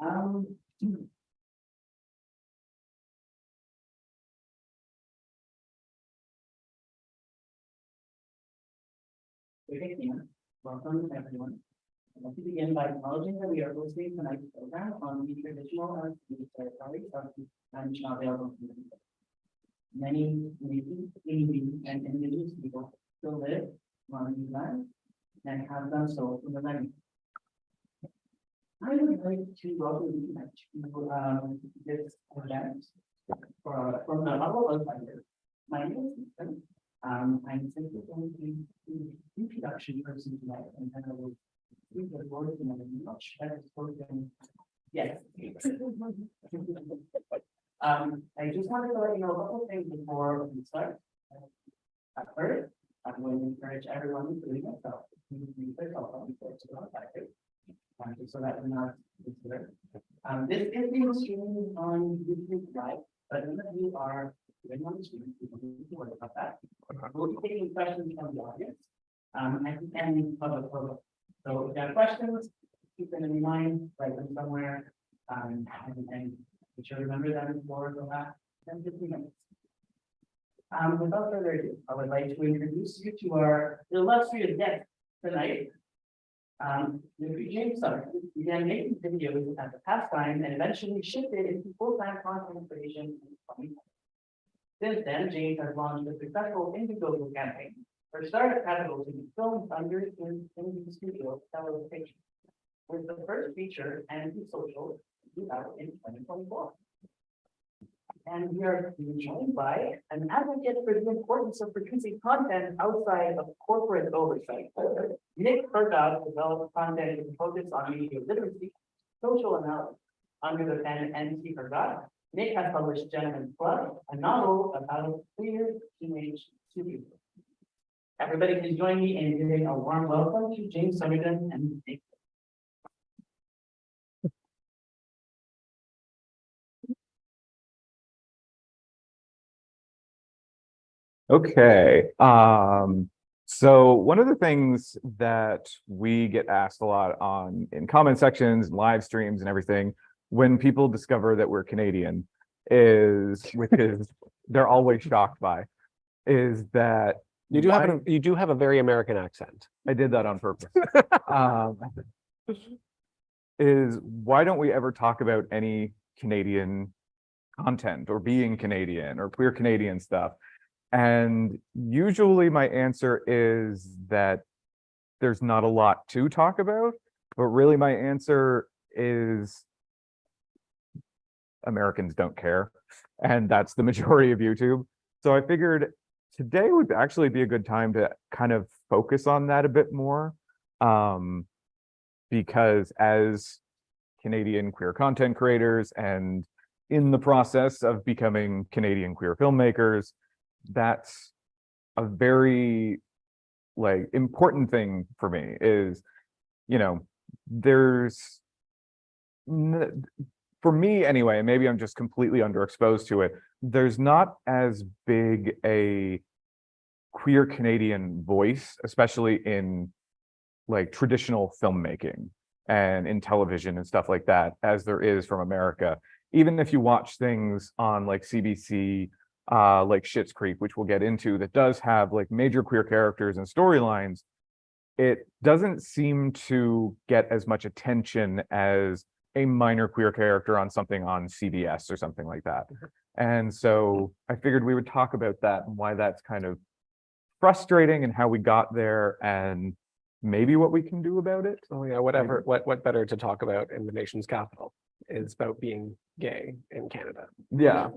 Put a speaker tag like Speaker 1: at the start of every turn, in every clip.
Speaker 1: Um, Okay, Tina. Welcome, everyone. I'd like to begin by acknowledging that we are hosting tonight's program on the traditional territory of the Anishinaabe community. Many Native, Indian, and Indigenous people still live on these lands and have done so for millennia. I would like to welcome you to this event from the level of fighters. My name is Ethan. I'm simply going to be the introduction person tonight, and then I will speak the words in a much better spoken. Yes. I just wanted to let you know a couple of things before we start. First, I'm going to encourage everyone to read themselves. Just so that we're not considered. This is being streamed on YouTube Live, but none of you are on the screen. You don't need to worry about that. We'll be taking questions from the audience at the end of the program. So if you have questions, keep them in mind, write them somewhere, and be sure to remember them for the last 10 to 15 minutes. Without further ado, I would like to introduce you to our illustrious guest tonight. James Somerton began making videos as a pastime and eventually shifted into full-time content creation in 2020. Since then, James has launched a successful IndieGoGo campaign for startup capital to be filmed under his indie studio, Telos Pictures, with the first feature and social due out in 2024. And we are being joined by an advocate for the importance of producing content outside of corporate oversight. N.T Herrgott developed content with a focus on media literacy, social analysis. Under the pen N.T Herrgott, N.T has published Gentleman's Club, a novel about queer teenage superheroes. Everybody can join me in giving a warm welcome to James Somerton and N.T.
Speaker 2: Okay. So one of the things that we get asked a lot on in comment sections, live streams and everything, when people discover that we're Canadian is, which is they're always shocked by, is that
Speaker 3: you do have a very American accent.
Speaker 2: I did that on purpose. Is why don't we ever talk about any Canadian content or being Canadian or queer Canadian stuff? And usually my answer is that there's not a lot to talk about, but really my answer is Americans don't care. And that's the majority of YouTube. So I figured today would actually be a good time to kind of focus on that a bit more. Because as Canadian queer content creators and in the process of becoming Canadian queer filmmakers, that's a very important thing for me is, there's, for me anyway, maybe I'm just completely underexposed to it, there's not as big a queer Canadian voice, especially in traditional filmmaking and in television and stuff like that, as there is from America. Even if you watch things on CBC, like Schitt's Creek, which we'll get into, that does have major queer characters and storylines, it doesn't seem to get as much attention as a minor queer character on something on CBS or something like that. And so I figured we would talk about that and why that's kind of frustrating and how we got there and maybe what we can do about it.
Speaker 3: Oh yeah, whatever. What better to talk about in the nation's capital is about being gay in Canada.
Speaker 2: Yeah.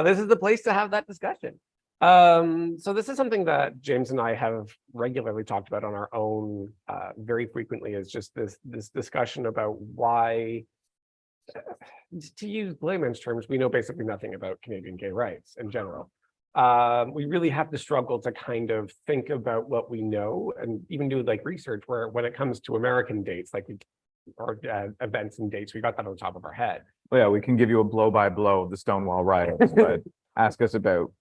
Speaker 3: This is the place to have that discussion. So this is something that James and I have regularly talked about on our own very frequently, is just this discussion about why, to use layman's terms, we know basically nothing about Canadian gay rights in general. We really have to struggle to kind of think about what we know and even do research where when it comes to American dates, or events and dates, we got that on the top of our head.
Speaker 2: Well, yeah, we can give you a blow-by-blow of the Stonewall riots, but ask us about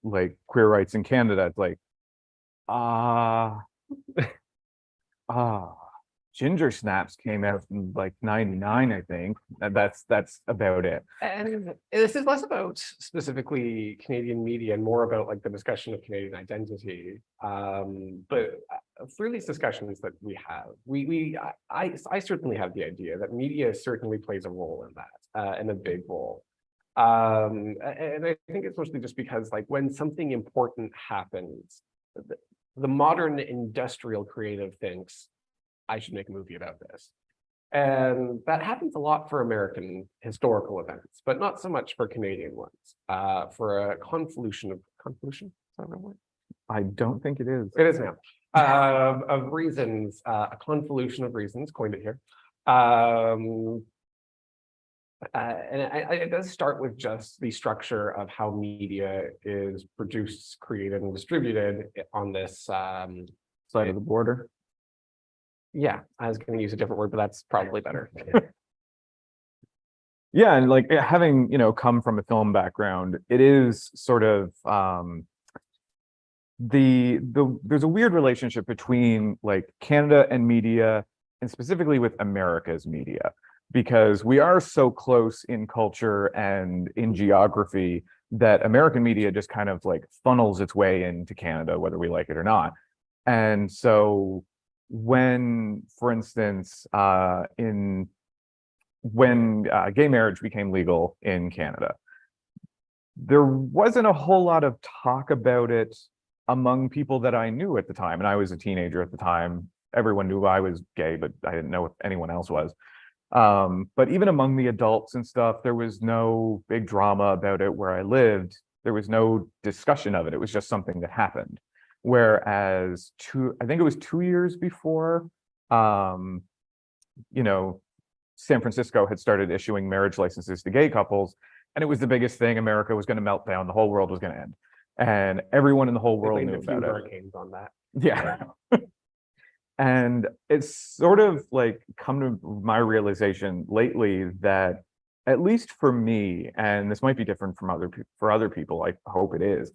Speaker 2: queer rights in Canada. It's Ginger Snaps came out in like 99, I think. And that's about it.
Speaker 3: And this is less about specifically Canadian media and more about like the discussion of Canadian identity. But through these discussions that we have, I certainly have the idea that media certainly plays a role in that, and a big role. And I think it's mostly just because like when something important happens, the modern industrial creative thinks, I should make a movie about this. And that happens a lot for American historical events, but not so much for Canadian ones. For a convolution, is that the right word?
Speaker 2: I don't think it is.
Speaker 3: It is now. Of reasons, a convolution of reasons, coined it here. And it does start with just the structure of how media is produced, created, and distributed on this
Speaker 2: Side of the border.
Speaker 3: Yeah, I was going to use a different word, but that's probably better.
Speaker 2: Yeah, and like having, come from a film background, it is sort of there's a weird relationship between like Canada and media, and specifically with America's media, because we are so close in culture and in geography that American media just kind of like funnels its way into Canada, whether we like it or not. And so when, for instance, when gay marriage became legal in Canada, there wasn't a whole lot of talk about it among people that I knew at the time. And I was a teenager at the time. Everyone knew I was gay, but I didn't know if anyone else was. But even among the adults and stuff, there was no big drama about it where I lived. There was no discussion of it. It was just something that happened. Whereas I think it was 2 years before, San Francisco had started issuing marriage licenses to gay couples, and it was the biggest thing. America was going to melt down. The whole world was going to end. And everyone in the whole world knew about it.
Speaker 3: Hurricanes on that.
Speaker 2: Yeah. And it's sort of like come to my realization lately that, at least for me, and this might be different from other people, I hope it is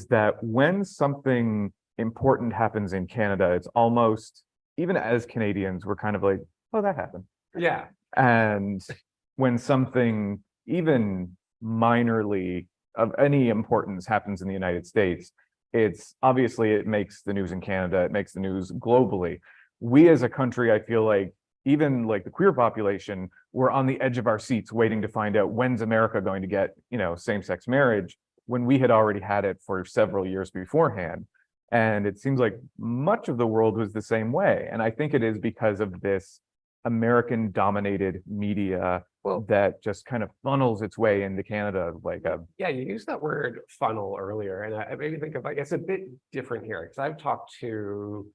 Speaker 2: that when something important happens in Canada, it's almost, even as Canadians, we're kind of like, oh, that happened.
Speaker 3: Yeah.
Speaker 2: And when something even minorly of any importance happens in the United States, it makes the news in Canada, it makes the news globally. We as a country, I feel like, even like the queer population, we're on the edge of our seats waiting to find out when's America going to get, same-sex marriage, when we had already had it for several years beforehand. And it seems like much of the world was the same way. And I think it is because of this American-dominated media that just kind of funnels its way into Canada like a...
Speaker 3: Yeah, you used that word funnel earlier, and I made me think of, I guess, a bit different here, because I've talked to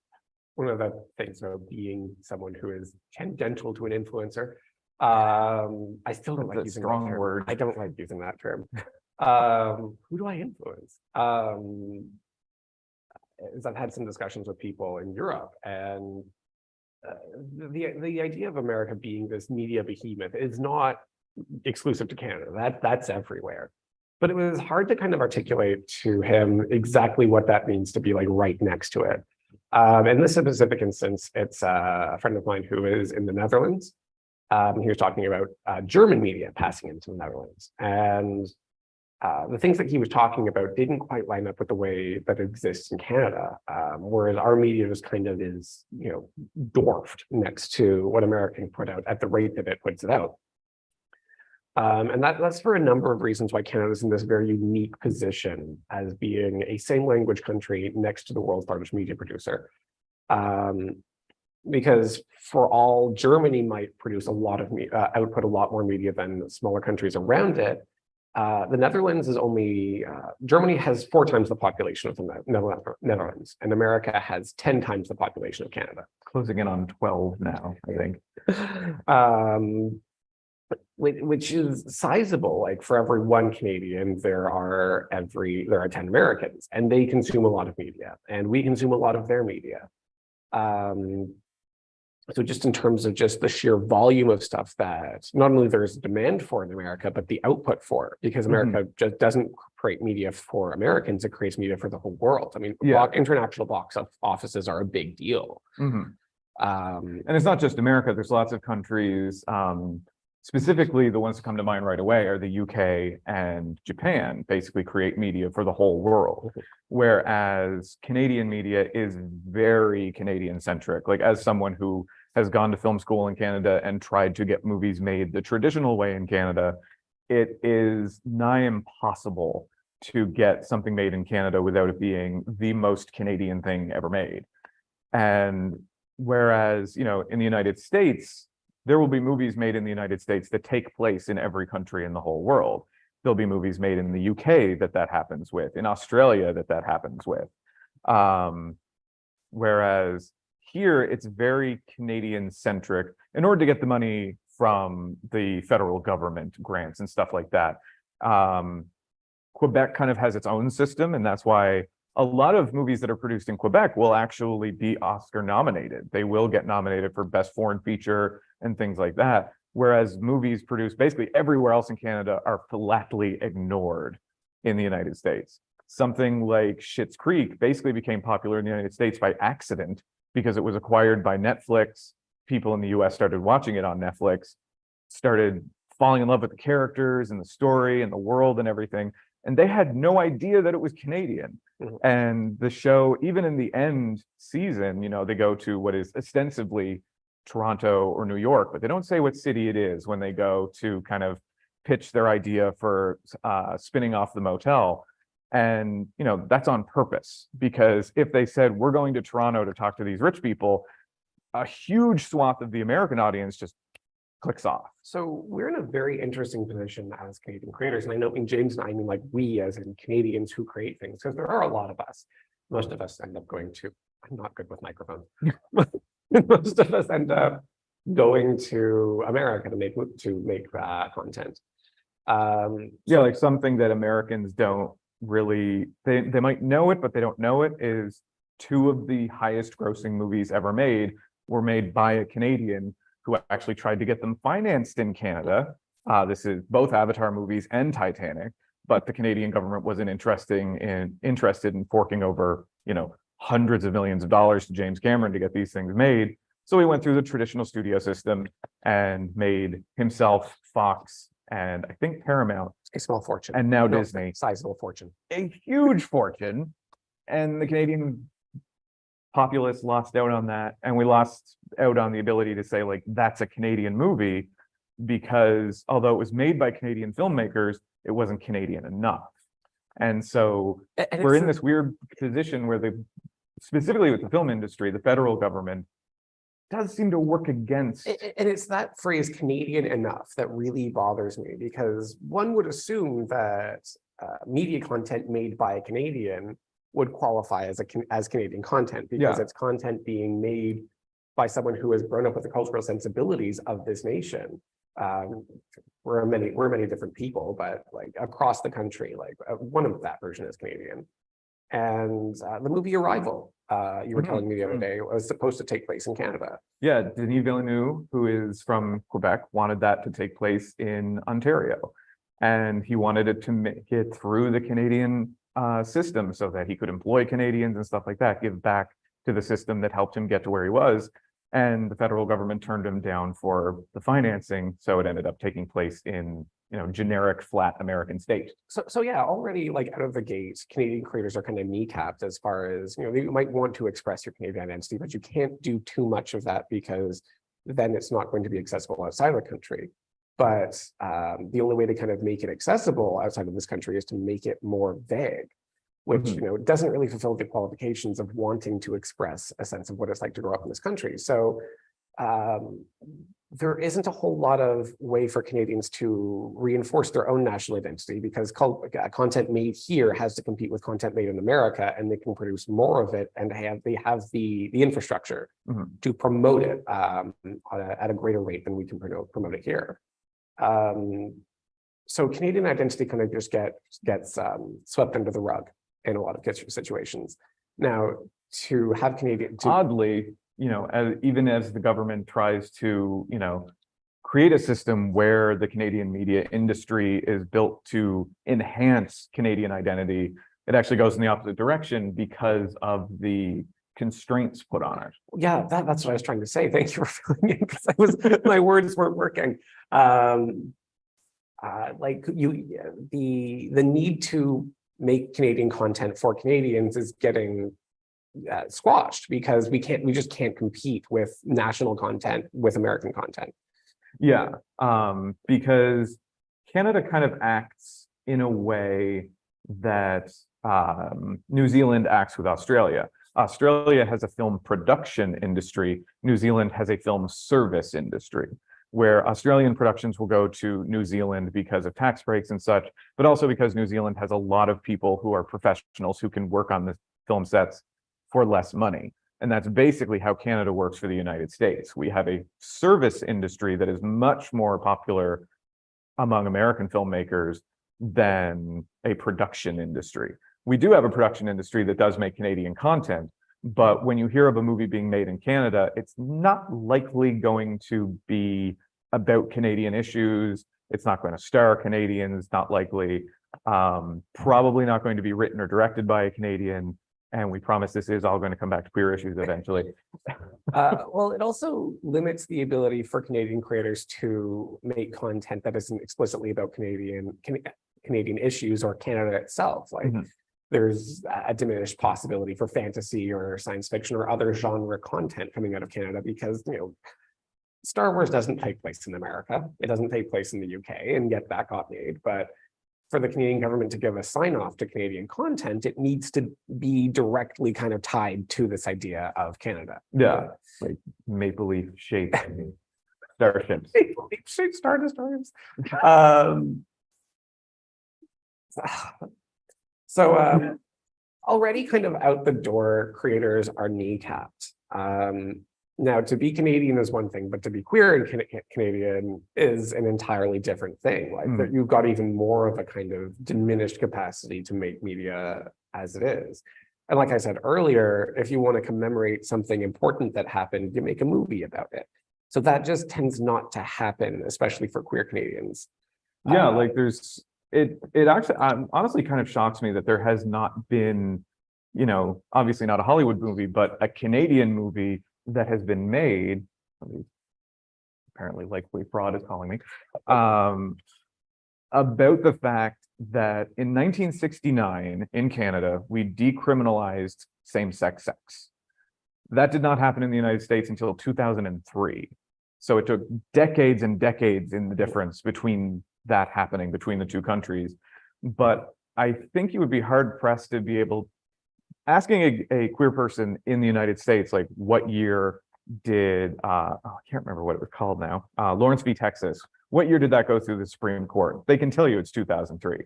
Speaker 3: one of the things of being someone who is tangential to an influencer. I still don't like using that term.
Speaker 2: Strong word.
Speaker 3: I don't like using that term. Who do I influence? Is I've had some discussions with people in Europe, and the idea of America being this media behemoth is not exclusive to Canada. That's everywhere. But it was hard to kind of articulate to him exactly what that means to be like right next to it. In this specific instance, it's a friend of mine who is in the Netherlands. He was talking about German media passing into the Netherlands. And the things that he was talking about didn't quite line up with the way that it exists in Canada, whereas our media just kind of is, dwarfed next to what America can put out at the rate that it puts it out. And that's for a number of reasons why Canada is in this very unique position as being a same language country next to the world's largest media producer. Because for all Germany might produce a lot of output a lot more media than smaller countries around it, the Netherlands is only, Germany has 4 times the population of the Netherlands, and America has 10 times the population of Canada.
Speaker 2: Closing in on 12 now, I think.
Speaker 3: Which is sizable. Like for every 1 Canadian, there are 10 Americans, and they consume a lot of media, and we consume a lot of their media. So just in terms of just the sheer volume of stuff that not only there's demand for in America, but the output for it, because America just doesn't create media for Americans, it creates media for the whole world. I mean, international box offices are a big deal.
Speaker 2: And it's not just America. There's lots of countries, specifically the ones that come to mind right away are the UK and Japan, basically create media for the whole world. Whereas Canadian media is very Canadian centric. Like as someone who has gone to film school in Canada and tried to get movies made the traditional way in Canada, it is nigh impossible to get something made in Canada without it being the most Canadian thing ever made. And whereas, you know, in the United States, there will be movies made in the United States that take place in every country in the whole world. There'll be movies made in the UK that happens with, in Australia that happens with. Whereas here, it's very Canadian centric in order to get the money from the federal government grants and stuff like that. Quebec kind of has its own system, and that's why a lot of movies that are produced in Quebec will actually be Oscar nominated. They will get nominated for Best Foreign Feature and things like that. Whereas movies produced basically everywhere else in Canada are flatly ignored in the United States. Something like Schitt's Creek basically became popular in the United States by accident because it was acquired by Netflix. People in the US started watching it on Netflix, started falling in love with the characters and the story and the world and everything. And they had no idea that it was Canadian. And the show, even in the end season, you know, they go to what is ostensibly Toronto or New York, but they don't say what city it is when they go to kind of pitch their idea for spinning off the motel. And, you know, that's on purpose, because if they said, we're going to Toronto to talk to these rich people, a huge swath of the American audience just clicks off.
Speaker 3: So we're in a very interesting position as Canadian creators. And I don't mean James and I mean like we as in Canadians who create things, because there are a lot of us. Most of us end up going to, I'm not good with microphones. Most of us end up going to America to make content.
Speaker 2: Yeah, like something that Americans don't really, they might know it, but they don't know it, is two of the highest grossing movies ever made were made by a Canadian who actually tried to get them financed in Canada. This is both Avatar movies and Titanic, but the Canadian government wasn't interested in forking over, you know, hundreds of millions of dollars to James Cameron to get these things made. So he went through the traditional studio system and made himself, Fox, and I think Paramount.
Speaker 3: A small fortune.
Speaker 2: And now Disney.
Speaker 3: Sizable fortune.
Speaker 2: A huge fortune. And the Canadian populace lost out on that. And we lost out on the ability to say, like, that's a Canadian movie, because although it was made by Canadian filmmakers, it wasn't Canadian enough. And so we're in this weird position where specifically with the film industry, the federal government does seem to work against.
Speaker 3: And it's that phrase Canadian enough that really bothers me, because one would assume that media content made by a Canadian would qualify as Canadian content, because it's content being made by someone who has grown up with the cultural sensibilities of this nation. We're many different people, but like across the country, like one of that version is Canadian. And the movie Arrival, you were telling me the other day, was supposed to take place in Canada.
Speaker 2: Yeah, Denis Villeneuve, who is from Quebec, wanted that to take place in Ontario. And he wanted it to make it through the Canadian system so that he could employ Canadians and stuff like that, give back to the system that helped him get to where he was. And the federal government turned him down for the financing. So it ended up taking place in, you know, generic flat American state.
Speaker 3: So yeah, already like out of the gate, Canadian creators are kind of kneecapped as far as, you know, you might want to express your Canadian identity, but you can't do too much of that because then it's not going to be accessible outside of the country. But the only way to kind of make it accessible outside of this country is to make it more vague, which, you know, doesn't really fulfill the qualifications of wanting to express a sense of what it's like to grow up in this country. So there isn't a whole lot of way for Canadians to reinforce their own national identity, because content made here has to compete with content made in America, and they can produce more of it, and they have the infrastructure to promote it at a greater rate than we can promote it here. So Canadian identity kind of just gets swept under the rug in a lot of situations. Now, to have
Speaker 2: oddly, you know, even as the government tries to, you know, create a system where the Canadian media industry is built to enhance Canadian identity, it actually goes in the opposite direction because of the constraints put on it.
Speaker 3: Yeah, that's what I was trying to say. Thank you for filling in because my words weren't working. Like the need to make Canadian content for Canadians is getting squashed because we just can't compete with national content with American content.
Speaker 2: Yeah, because Canada kind of acts in a way that New Zealand acts with Australia. Australia has a film production industry. New Zealand has a film service industry, where Australian productions will go to New Zealand because of tax breaks and such, but also because New Zealand has a lot of people who are professionals who can work on the film sets for less money. And that's basically how Canada works for the United States. We have a service industry that is much more popular among American filmmakers than a production industry. We do have a production industry that does make Canadian content, but when you hear of a movie being made in Canada, it's not likely going to be about Canadian issues. It's not going to star Canadians, not likely, probably not going to be written or directed by a Canadian. And we promise this is all going to come back to queer issues eventually.
Speaker 3: Well, it also limits the ability for Canadian creators to make content that isn't explicitly about Canadian issues or Canada itself. Like there's a diminished possibility for fantasy or science fiction or other genre content coming out of Canada because, you know, Star Wars doesn't take place in America. It doesn't take place in the UK, and yet that got made. But for the Canadian government to give a sign off to Canadian content, it needs to be directly kind of tied to this idea of Canada.
Speaker 2: Yeah, like maple leaf shaped starships.
Speaker 3: Maple leaf shaped Star Destroyers. So already kind of out the door, creators are kneecapped. Now, to be Canadian is one thing, but to be queer and Canadian is an entirely different thing. Like you've got even more of a kind of diminished capacity to make media as it is. And like I said earlier, if you want to commemorate something important that happened, you make a movie about it. So that just tends not to happen, especially for queer Canadians.
Speaker 2: Yeah, like it actually honestly kind of shocks me that there has not been, you know, obviously not a Hollywood movie, but a Canadian movie that has been made. Apparently likely fraud is calling me, about the fact that in 1969 in Canada, we decriminalized same-sex sex. That did not happen in the United States until 2003. So it took decades and decades in the difference between that happening between the two countries. But I think you would be hard pressed to be able, asking a queer person in the United States, like what year did, I can't remember what it was called now, Lawrence v. Texas, what year did that go through the Supreme Court? They can tell you it's 2003.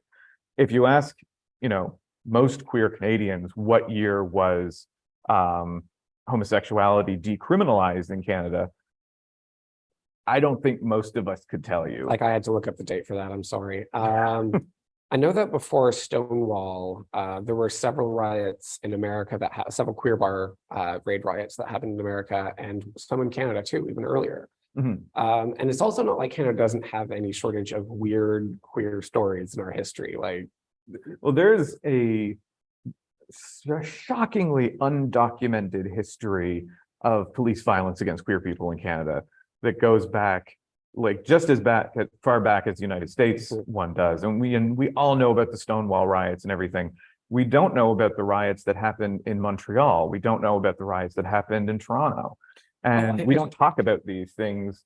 Speaker 2: If you ask, you know, most queer Canadians, what year was homosexuality decriminalized in Canada, I don't think most of us could tell you.
Speaker 3: Like I had to look up the date for that, I'm sorry. I know that before Stonewall, there were several riots in America that several queer bar raid riots that happened in America, and some in Canada too, even earlier. And it's also not like Canada doesn't have any shortage of weird queer stories in our history. Like,
Speaker 2: well, there's a shockingly undocumented history of police violence against queer people in Canada that goes back, like just as far back as the United States one does. And we all know about the Stonewall riots and everything. We don't know about the riots that happened in Montreal. We don't know about the riots that happened in Toronto. And we don't talk about these things.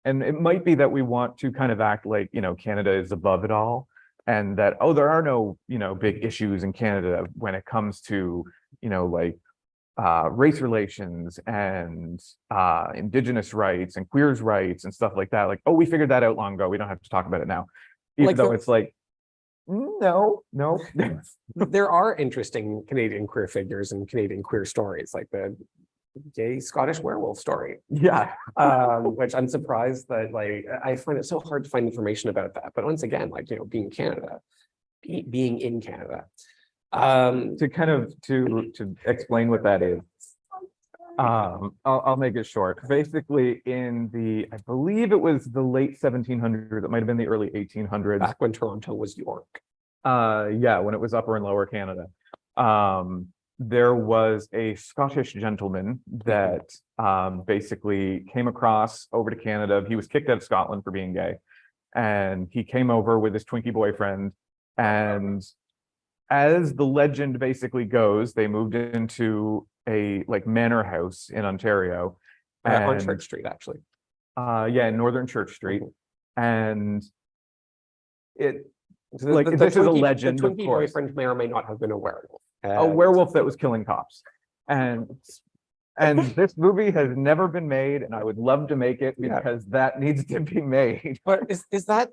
Speaker 2: And it might be that we want to kind of act like, you know, Canada is above it all, and that, oh, there are no, you know, big issues in Canada when it comes to, you know, like race relations and Indigenous rights and queers rights and stuff like that. Like, oh, we figured that out long ago. We don't have to talk about it now. Even
Speaker 3: like
Speaker 2: though it's like, no.
Speaker 3: There are interesting Canadian queer figures and Canadian queer stories, like the gay Scottish werewolf story.
Speaker 2: Yeah.
Speaker 3: Which I'm surprised that, like, I find it so hard to find information about that. But once again, like, you know, being in Canada.
Speaker 2: To kind of to explain what that is, I'll make it short. Basically, in the, I believe it was the late 1700s, it might have been the early 1800s.
Speaker 3: Back when Toronto was York.
Speaker 2: Yeah, when it was Upper and Lower Canada. there was a Scottish gentleman that basically came across over to Canada. He was kicked out of Scotland for being gay. And he came over with his Twinkie boyfriend. And as the legend basically goes, they moved into a like manor house in Ontario.
Speaker 3: On Church Street, actually.
Speaker 2: Yeah, in Northern Church Street. And it
Speaker 3: So
Speaker 2: like this is a legend,
Speaker 3: The
Speaker 2: of
Speaker 3: Twinkie
Speaker 2: course.
Speaker 3: boyfriend may or may not have been a werewolf.
Speaker 2: A werewolf that was killing cops. And this movie has never been made, and I would love to make it
Speaker 3: Yeah.
Speaker 2: because that needs to be made.
Speaker 3: But is that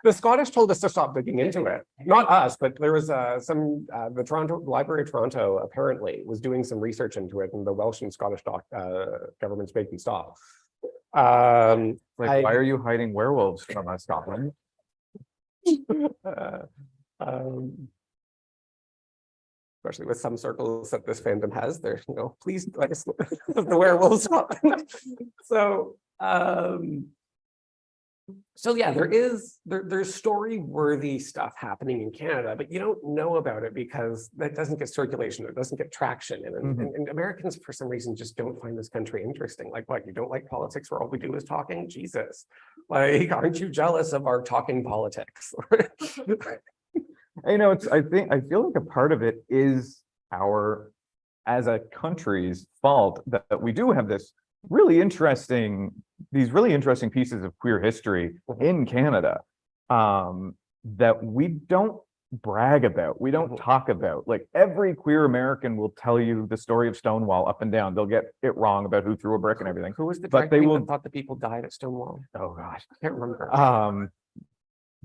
Speaker 3: the Scottish told us to stop digging into it? Not us, but there was the Toronto Library of Toronto apparently was doing some research into it, and the Welsh and Scottish governments made them stop.
Speaker 2: Like, why are you hiding werewolves from us, Scotland?
Speaker 3: Especially with some circles that this fandom has, they're, please let us the werewolves. So yeah, there's story-worthy stuff happening in Canada, but you don't know about it because that doesn't get circulation, it doesn't get traction. And Americans, for some reason, just don't find this country interesting. Like, what, you don't like politics where all we do is talking? Jesus. Like, aren't you jealous of our talking politics?
Speaker 2: I feel like a part of it is our, as a country's fault that we do have these really interesting pieces of queer history in Canada that we don't brag about, we don't talk about. Like, every queer American will tell you the story of Stonewall up and down. They'll get it wrong about who threw a brick and everything.
Speaker 3: Who was the
Speaker 2: but they will
Speaker 3: that thought the people died at Stonewall?
Speaker 2: Oh gosh,
Speaker 3: I can't remember.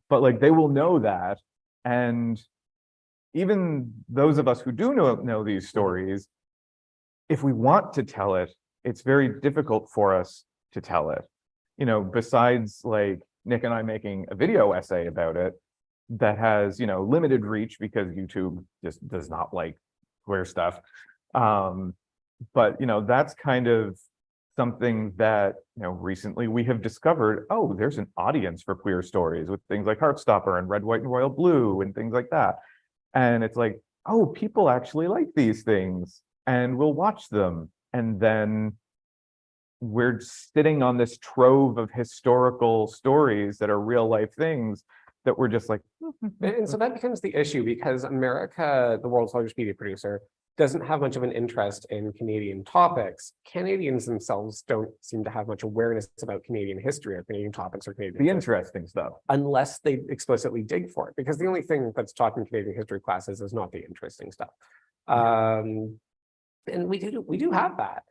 Speaker 2: But like, they will know that. And even those of us who do know these stories, if we want to tell it, it's very difficult for us to tell it. Besides like Nick and I making a video essay about it that has, limited reach because YouTube just does not like queer stuff. But, that's kind of something that, recently we have discovered, oh, there's an audience for queer stories with things like Heartstopper and Red, White, and Royal Blue and things like that. And it's like, oh, people actually like these things and we'll watch them. And then we're sitting on this trove of historical stories that are real life things that we're just like.
Speaker 3: And so that becomes the issue because America, the world's largest media producer, doesn't have much of an interest in Canadian topics. Canadians themselves don't seem to have much awareness about Canadian history or Canadian topics or Canadian
Speaker 2: interesting stuff,
Speaker 3: unless they explicitly dig for it, because the only thing that's taught in Canadian history classes is not the interesting stuff. And we do have that.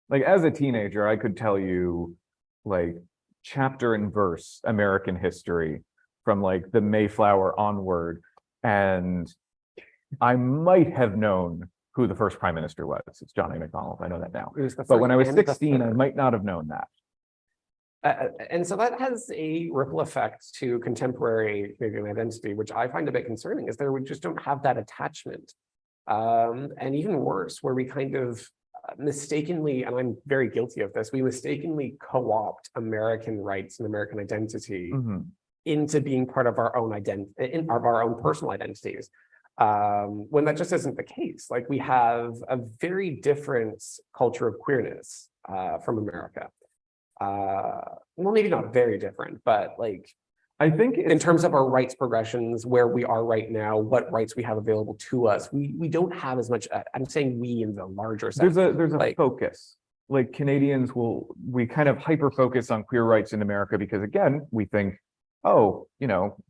Speaker 2: Like, as a teenager, I could tell you like chapter and verse American history from like the Mayflower onward, and I might have known who the first prime minister was. It's John A. Macdonald. I know that now. But when I was 16, I might not have known that.
Speaker 3: And so that has a ripple effect to contemporary Canadian identity, which I find a bit concerning, is that we just don't have that attachment. And even worse, where we kind of mistakenly, and I'm very guilty of this, we mistakenly co-opt American rights and American identity into being part of our own personal identities. When that just isn't the case. Like, we have a very different culture of queerness from America. Well, maybe not very different, but like,
Speaker 2: I think
Speaker 3: in terms of our rights progressions, where we are right now, what rights we have available to us, we don't have as much. I'm saying we in the larger sense.
Speaker 2: There's a focus. Like, Canadians we kind of hyper focus on queer rights in America because, again, we think, oh,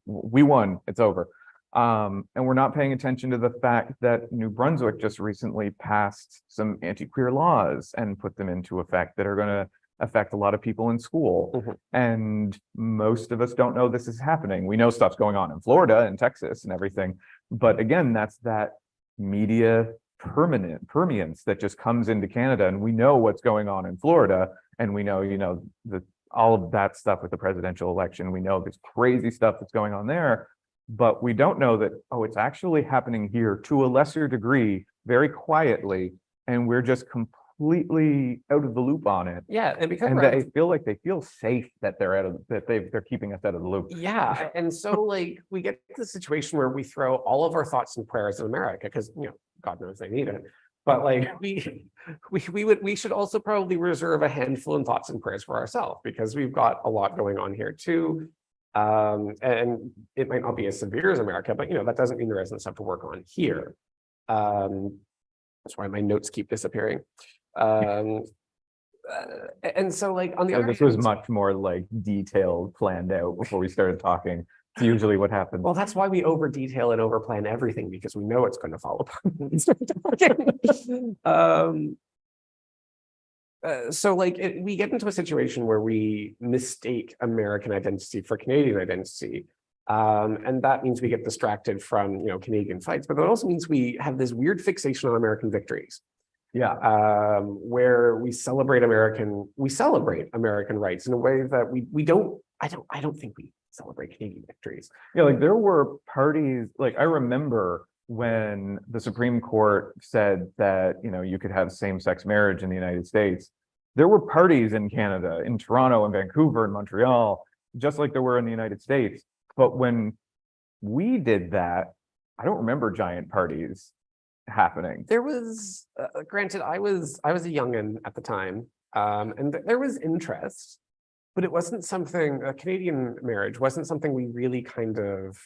Speaker 2: we won, it's over. And we're not paying attention to the fact that New Brunswick just recently passed some anti-queer laws and put them into effect that are going to affect a lot of people in school. And most of us don't know this is happening. We know stuff's going on in Florida and Texas and everything. But again, that's that media permeance that just comes into Canada. And we know what's going on in Florida. And we know, all of that stuff with the presidential election. We know this crazy stuff that's going on there. But we don't know that, oh, it's actually happening here to a lesser degree, very quietly. And we're just completely out of the loop on it.
Speaker 3: Yeah, and because
Speaker 2: And
Speaker 3: we're
Speaker 2: they feel like they feel safe that they're keeping us out of the loop.
Speaker 3: yeah, and so like we get to the situation where we throw all of our thoughts and prayers in America because God knows they need it. But like we should also probably reserve a handful in thoughts and prayers for ourselves because we've got a lot going on here too. And it might not be as severe as America, but that doesn't mean there isn't stuff to work on here. That's why my notes keep disappearing. And so like on the
Speaker 2: So
Speaker 3: other
Speaker 2: this was
Speaker 3: hand,
Speaker 2: much more like detailed, planned out before we started talking. It's usually what happens.
Speaker 3: well, that's why we over detail and over plan everything because we know it's going to fall apart when we start talking. So like we get into a situation where we mistake American identity for Canadian identity. And that means we get distracted from Canadian fights, but that also means we have this weird fixation on American victories.
Speaker 2: Yeah.
Speaker 3: Where we celebrate American rights in a way that we don't. I don't think we celebrate Canadian victories.
Speaker 2: Yeah, like there were parties, like I remember when the Supreme Court said that, you could have same-sex marriage in the United States. There were parties in Canada, in Toronto and Vancouver and Montreal, just like there were in the United States. But when we did that, I don't remember giant parties happening.
Speaker 3: There was, granted, I was a youngin' at the time, and there was interest, but it wasn't something. A Canadian marriage wasn't something we really kind of,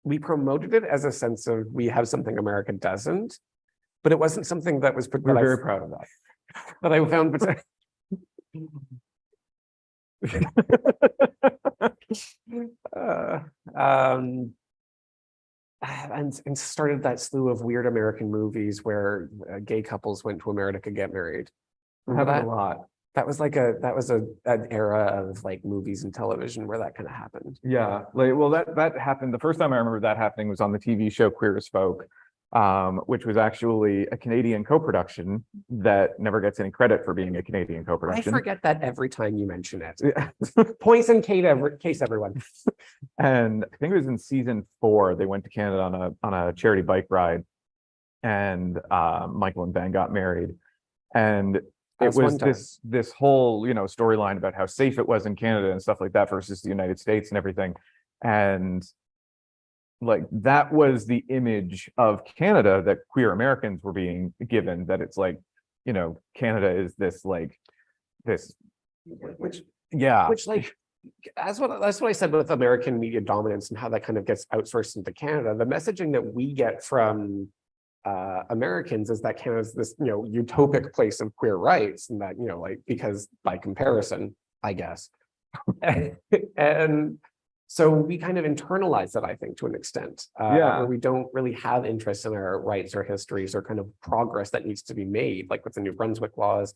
Speaker 3: we promoted it as a sense of we have something America doesn't, but it wasn't something that was.
Speaker 2: We're very proud of that.
Speaker 3: But I found. And started that slew of weird American movies where gay couples went to America to get married. Remember that?
Speaker 2: A lot.
Speaker 3: That was an era of like movies and television where that kind of happened.
Speaker 2: Yeah, like well, that happened. The first time I remember that happening was on the TV show Queer as Folk, which was actually a Canadian co-production that never gets any credit for being a Canadian
Speaker 3: I
Speaker 2: co-production.
Speaker 3: forget that every time you mention it. Points in case, everyone.
Speaker 2: And I think it was in season 4. They went to Canada on a charity bike ride, and Michael and Ben got married, and it was this whole storyline about how safe it was in Canada and stuff like that versus the United States and everything, and like that was the image of Canada that queer Americans were being given, that it's like Canada is this like this
Speaker 3: which like that's what I said with American media dominance and how that kind of gets outsourced into Canada. The messaging that we get from Americans is that Canada's this utopic place of queer rights, and that like because by comparison, I guess, and so we kind of internalize that, I think, to an extent, where we don't really have interest in our rights or histories or kind of progress that needs to be made, like with the New Brunswick laws,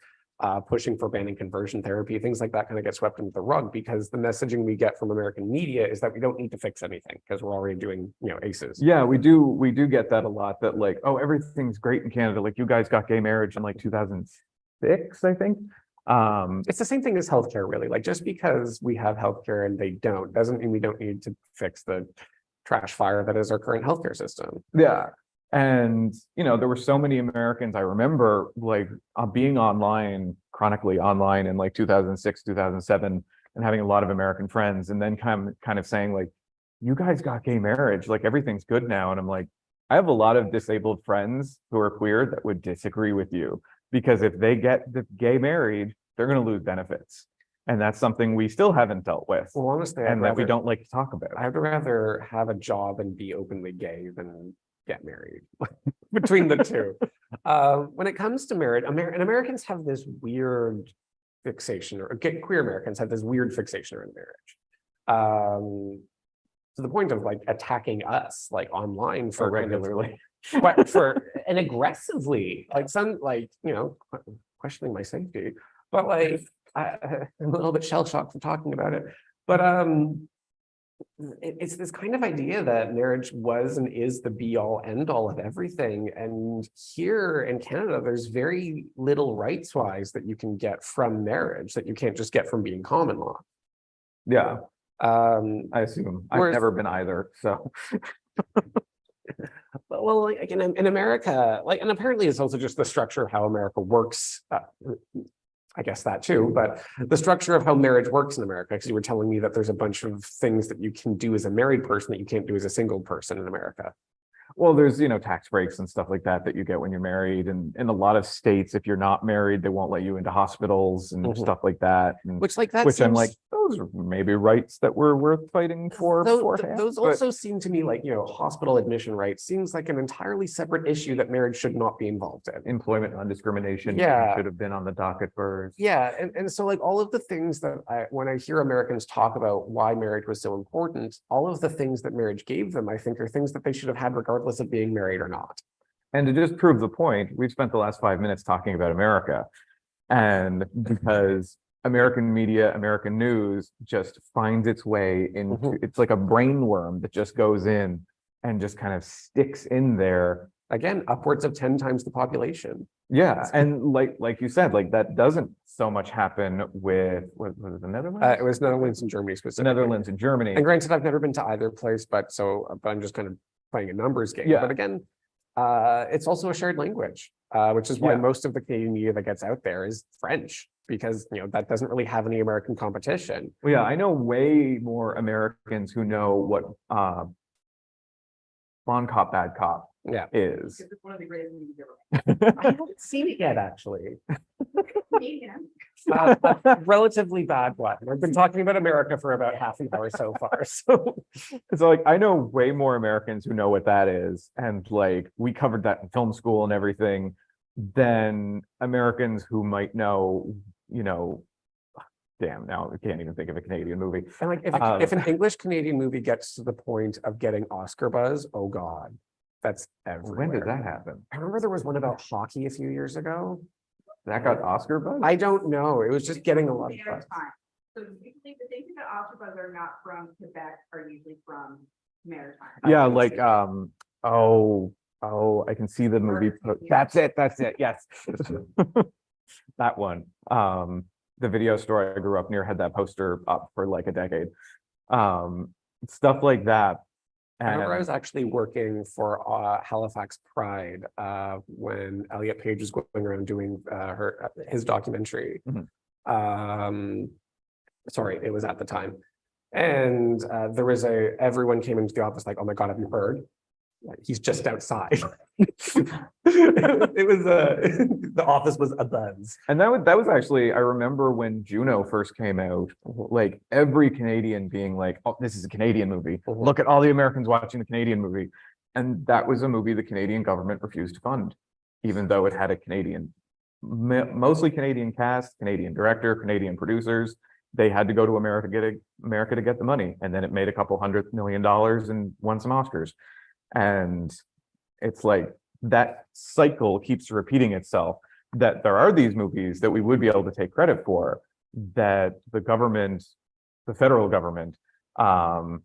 Speaker 3: pushing for banning conversion therapy, things like that kind of get swept under the rug because the messaging we get from American media is that we don't need to fix anything because we're already doing, ACEs.
Speaker 2: Yeah, we do get that a lot, that like, oh, everything's great in Canada. Like you guys got gay marriage in like 2006, I think.
Speaker 3: It's the same thing as healthcare, really. Like just because we have healthcare and they don't, doesn't mean we don't need to fix the trash fire that is our current healthcare system.
Speaker 2: Yeah. And, there were so many Americans, I remember like being chronically online in like 2006, 2007, and having a lot of American friends, and then kind of saying like, you guys got gay marriage, like everything's good now. And I'm like, I have a lot of disabled friends who are queer that would disagree with you, because if they get the gay married, they're going to lose benefits. And that's something we still haven't dealt with.
Speaker 3: Well, honestly,
Speaker 2: we don't like to talk about.
Speaker 3: I'd rather have a job and be openly gay than get married between the two. When it comes to marriage, Americans have this weird fixation, or queer Americans have this weird fixation around marriage. To the point of like attacking us like online for
Speaker 2: regularly.
Speaker 3: And aggressively, like questioning my safety, but like I'm a little bit shell-shocked from talking about it. But it's this kind of idea that marriage was and is the be-all end-all of everything. And here in Canada, there's very little rights-wise that you can get from marriage that you can't just get from being common law.
Speaker 2: Yeah. I assume. I've never been either, so.
Speaker 3: Well, like, again, in America, like, and apparently it's also just the structure of how America works. I guess that too, but the structure of how marriage works in America, because you were telling me that there's a bunch of things that you can do as a married person that you can't do as a single person in America.
Speaker 2: Well, there's, tax breaks and stuff like that you get when you're married. And in a lot of states, if you're not married, they won't let you into hospitals and stuff like that. And
Speaker 3: Which like that
Speaker 2: which I'm
Speaker 3: seems-
Speaker 2: like, those are maybe rights that were worth fighting for beforehand.
Speaker 3: Those also seem to me like, hospital admission rights seems like an entirely separate issue that marriage should not be involved in.
Speaker 2: Employment non-discrimination
Speaker 3: Yeah.
Speaker 2: should have been on the docket first.
Speaker 3: Yeah, and so like all of the things that when I hear Americans talk about why marriage was so important, all of the things that marriage gave them, I think are things that they should have had regardless of being married or not.
Speaker 2: And to just prove the point, we've spent the last 5 minutes talking about America. And because American media, American news just finds its way into, it's like a brain worm that just goes in and just kind of sticks in there.
Speaker 3: Again, upwards of 10 times the population.
Speaker 2: Yeah, and like you said, like that doesn't so much happen with was it the Netherlands?
Speaker 3: It was Netherlands and Germany
Speaker 2: The
Speaker 3: specifically.
Speaker 2: Netherlands and Germany.
Speaker 3: And granted, I've never been to either place, but I'm just kind of playing a numbers game.
Speaker 2: Yeah.
Speaker 3: But again, it's also a shared language, which is why
Speaker 2: Yeah.
Speaker 3: most of the Canadian media that gets out there is French, because that doesn't really have any American competition.
Speaker 2: Well, yeah, I know way more Americans who know what Bon Cop, Bad Cop
Speaker 3: Yeah.
Speaker 2: is.
Speaker 1: It's one of the greatest movies ever.
Speaker 3: I haven't seen it yet, actually.
Speaker 1: Yeah.
Speaker 3: A relatively bad one. We've been talking about America for about half an hour so far. So
Speaker 2: So like I know way more Americans who know what that is, and like we covered that in film school and everything, than Americans who might know, damn, now I can't even think of a Canadian movie.
Speaker 3: and like if an English Canadian movie gets to the point of getting Oscar buzz, oh God, that's everywhere.
Speaker 2: When did that happen?
Speaker 3: I remember there was one about hockey a few years ago.
Speaker 2: That got Oscar buzz?
Speaker 3: I don't know. It was just getting a lot of buzz.
Speaker 4: Maritime. So usually the things that Octopus are not from Quebec are usually from Maritime.
Speaker 2: Yeah, like I can see the movie. That's it. Yes. That one. The video store I grew up near had that poster up for like a decade. Stuff like that.
Speaker 3: I remember I
Speaker 2: And
Speaker 3: was actually working for Halifax Pride when Elliot Page was going around doing his documentary. Sorry, it was at the time. And there was everyone came into the office like, oh my God, have you heard? Like, he's just outside. It was the office was abuzz.
Speaker 2: and that was actually, I remember when Juno first came out, like every Canadian being like, oh, this is a Canadian movie. Look at all the Americans watching the Canadian movie. And that was a movie the Canadian government refused to fund, even though it had a mostly Canadian cast, Canadian director, Canadian producers. They had to go to America to get the money. And then it made a couple $100 million and won some Oscars. And it's like that cycle keeps repeating itself, that there are these movies that we would be able to take credit for, that the government, the federal government, no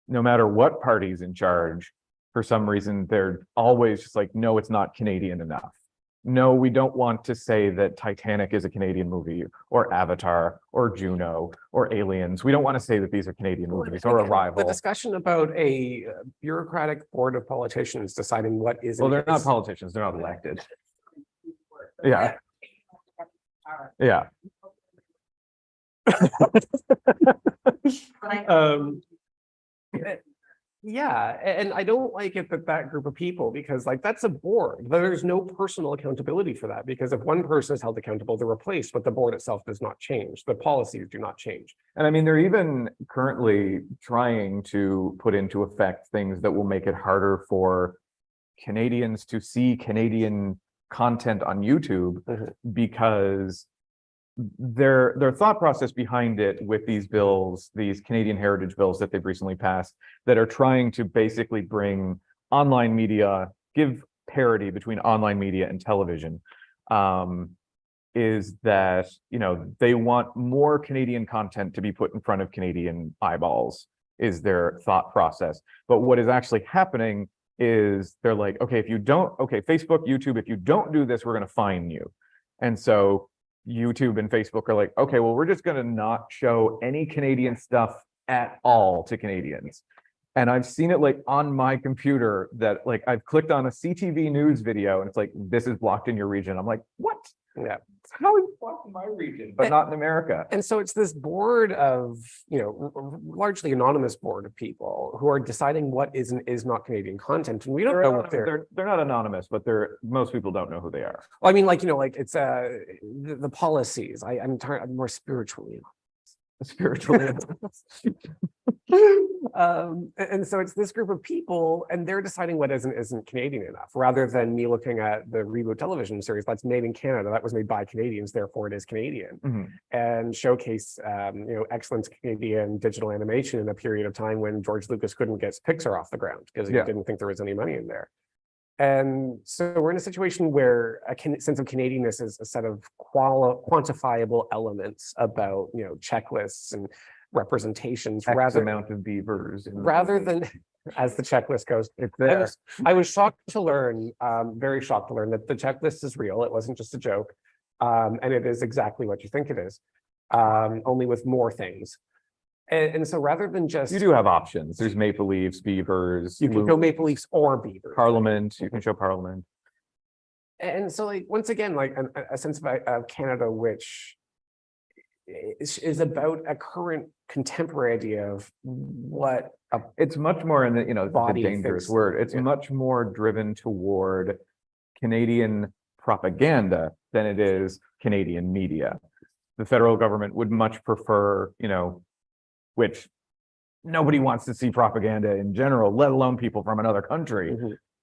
Speaker 2: matter what party's in charge, for some reason, they're always just like, no, it's not Canadian enough. No, we don't want to say that Titanic is a Canadian movie, or Avatar, or Juno, or Aliens. We don't want to say that these are Canadian movies, or
Speaker 3: Again,
Speaker 2: Arrival.
Speaker 3: The discussion about a bureaucratic board of politicians deciding what is.
Speaker 2: Well, they're not politicians, they're not elected. Yeah. Yeah.
Speaker 3: Yeah, and I don't like it that group of people, because like that's a board. There's no personal accountability for that, because if one person is held accountable, they're replaced, but the board itself does not change. The policies do not change.
Speaker 2: And I mean, they're even currently trying to put into effect things that will make it harder for Canadians to see Canadian content on YouTube, because their thought process behind it with these bills, these Canadian heritage bills that they've recently passed, that are trying to basically bring online media, give parity between online media and television, is that, they want more Canadian content to be put in front of Canadian eyeballs, is their thought process. But what is actually happening is they're like, okay, Facebook, YouTube, if you don't do this, we're going to fine you. And so YouTube and Facebook are like, okay, well, we're just going to not show any Canadian stuff at all to Canadians. And I've seen it like on my computer that like I've clicked on a CTV news video and it's like, this is blocked in your region. I'm like, what?
Speaker 3: Yeah.
Speaker 2: How is it blocked in my region, but not in America?
Speaker 3: And so it's this board of, largely anonymous board of people who are deciding what is and is not Canadian content. And we don't know what
Speaker 2: They're not anonymous, but most people don't know who they are.
Speaker 3: well, I mean, it's the policies. I'm more spiritually
Speaker 2: Spiritually.
Speaker 3: and so it's this group of people, and they're deciding what isn't Canadian enough, rather than me looking at the reboot television series that's made in Canada, that was made by Canadians, therefore it is Canadian, and showcase excellent Canadian digital animation in a period of time when George Lucas couldn't get Pixar off the ground because he didn't think there was any money in there. And so we're in a situation where a sense of Canadianness is a set of quantifiable elements about, checklists and representations
Speaker 2: Amount of beavers.
Speaker 3: rather than, as the checklist goes.
Speaker 2: It's there.
Speaker 3: I was shocked to learn, very shocked to learn that the checklist is real. It wasn't just a joke. And it is exactly what you think it is, only with more things. And so rather than just
Speaker 2: You do have options. There's maple leaves, beavers.
Speaker 3: you can go maple leafs or beavers.
Speaker 2: Parliament. You can show Parliament.
Speaker 3: And so once again, a sense of Canada, which is about a current contemporary idea of what
Speaker 2: It's much more in the
Speaker 3: Body
Speaker 2: dangerous
Speaker 3: thinks-
Speaker 2: word. It's much more driven toward Canadian propaganda than it is Canadian media. The federal government would much prefer, which nobody wants to see propaganda in general, let alone people from another country.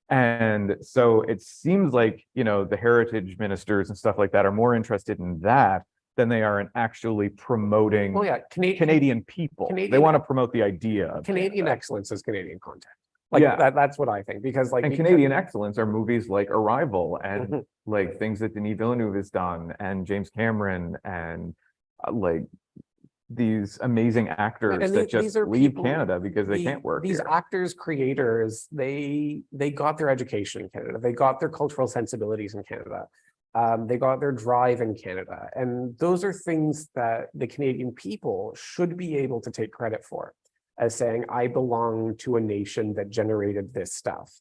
Speaker 2: And so it seems like, the heritage ministers and stuff like that are more interested in that than they are in actually promoting Canadian people. They want to promote the idea of
Speaker 3: Canadian excellence is Canadian content. That's what I think, because
Speaker 2: and Canadian excellence are movies like Arrival and like things that Denis Villeneuve has done and James Cameron and like these amazing actors that just leave Canada because they can't work
Speaker 3: These
Speaker 2: here.
Speaker 3: actors, creators, they got their education in Canada. They got their cultural sensibilities in Canada. They got their drive in Canada. And those are things that the Canadian people should be able to take credit for, as saying, I belong to a nation that generated this stuff.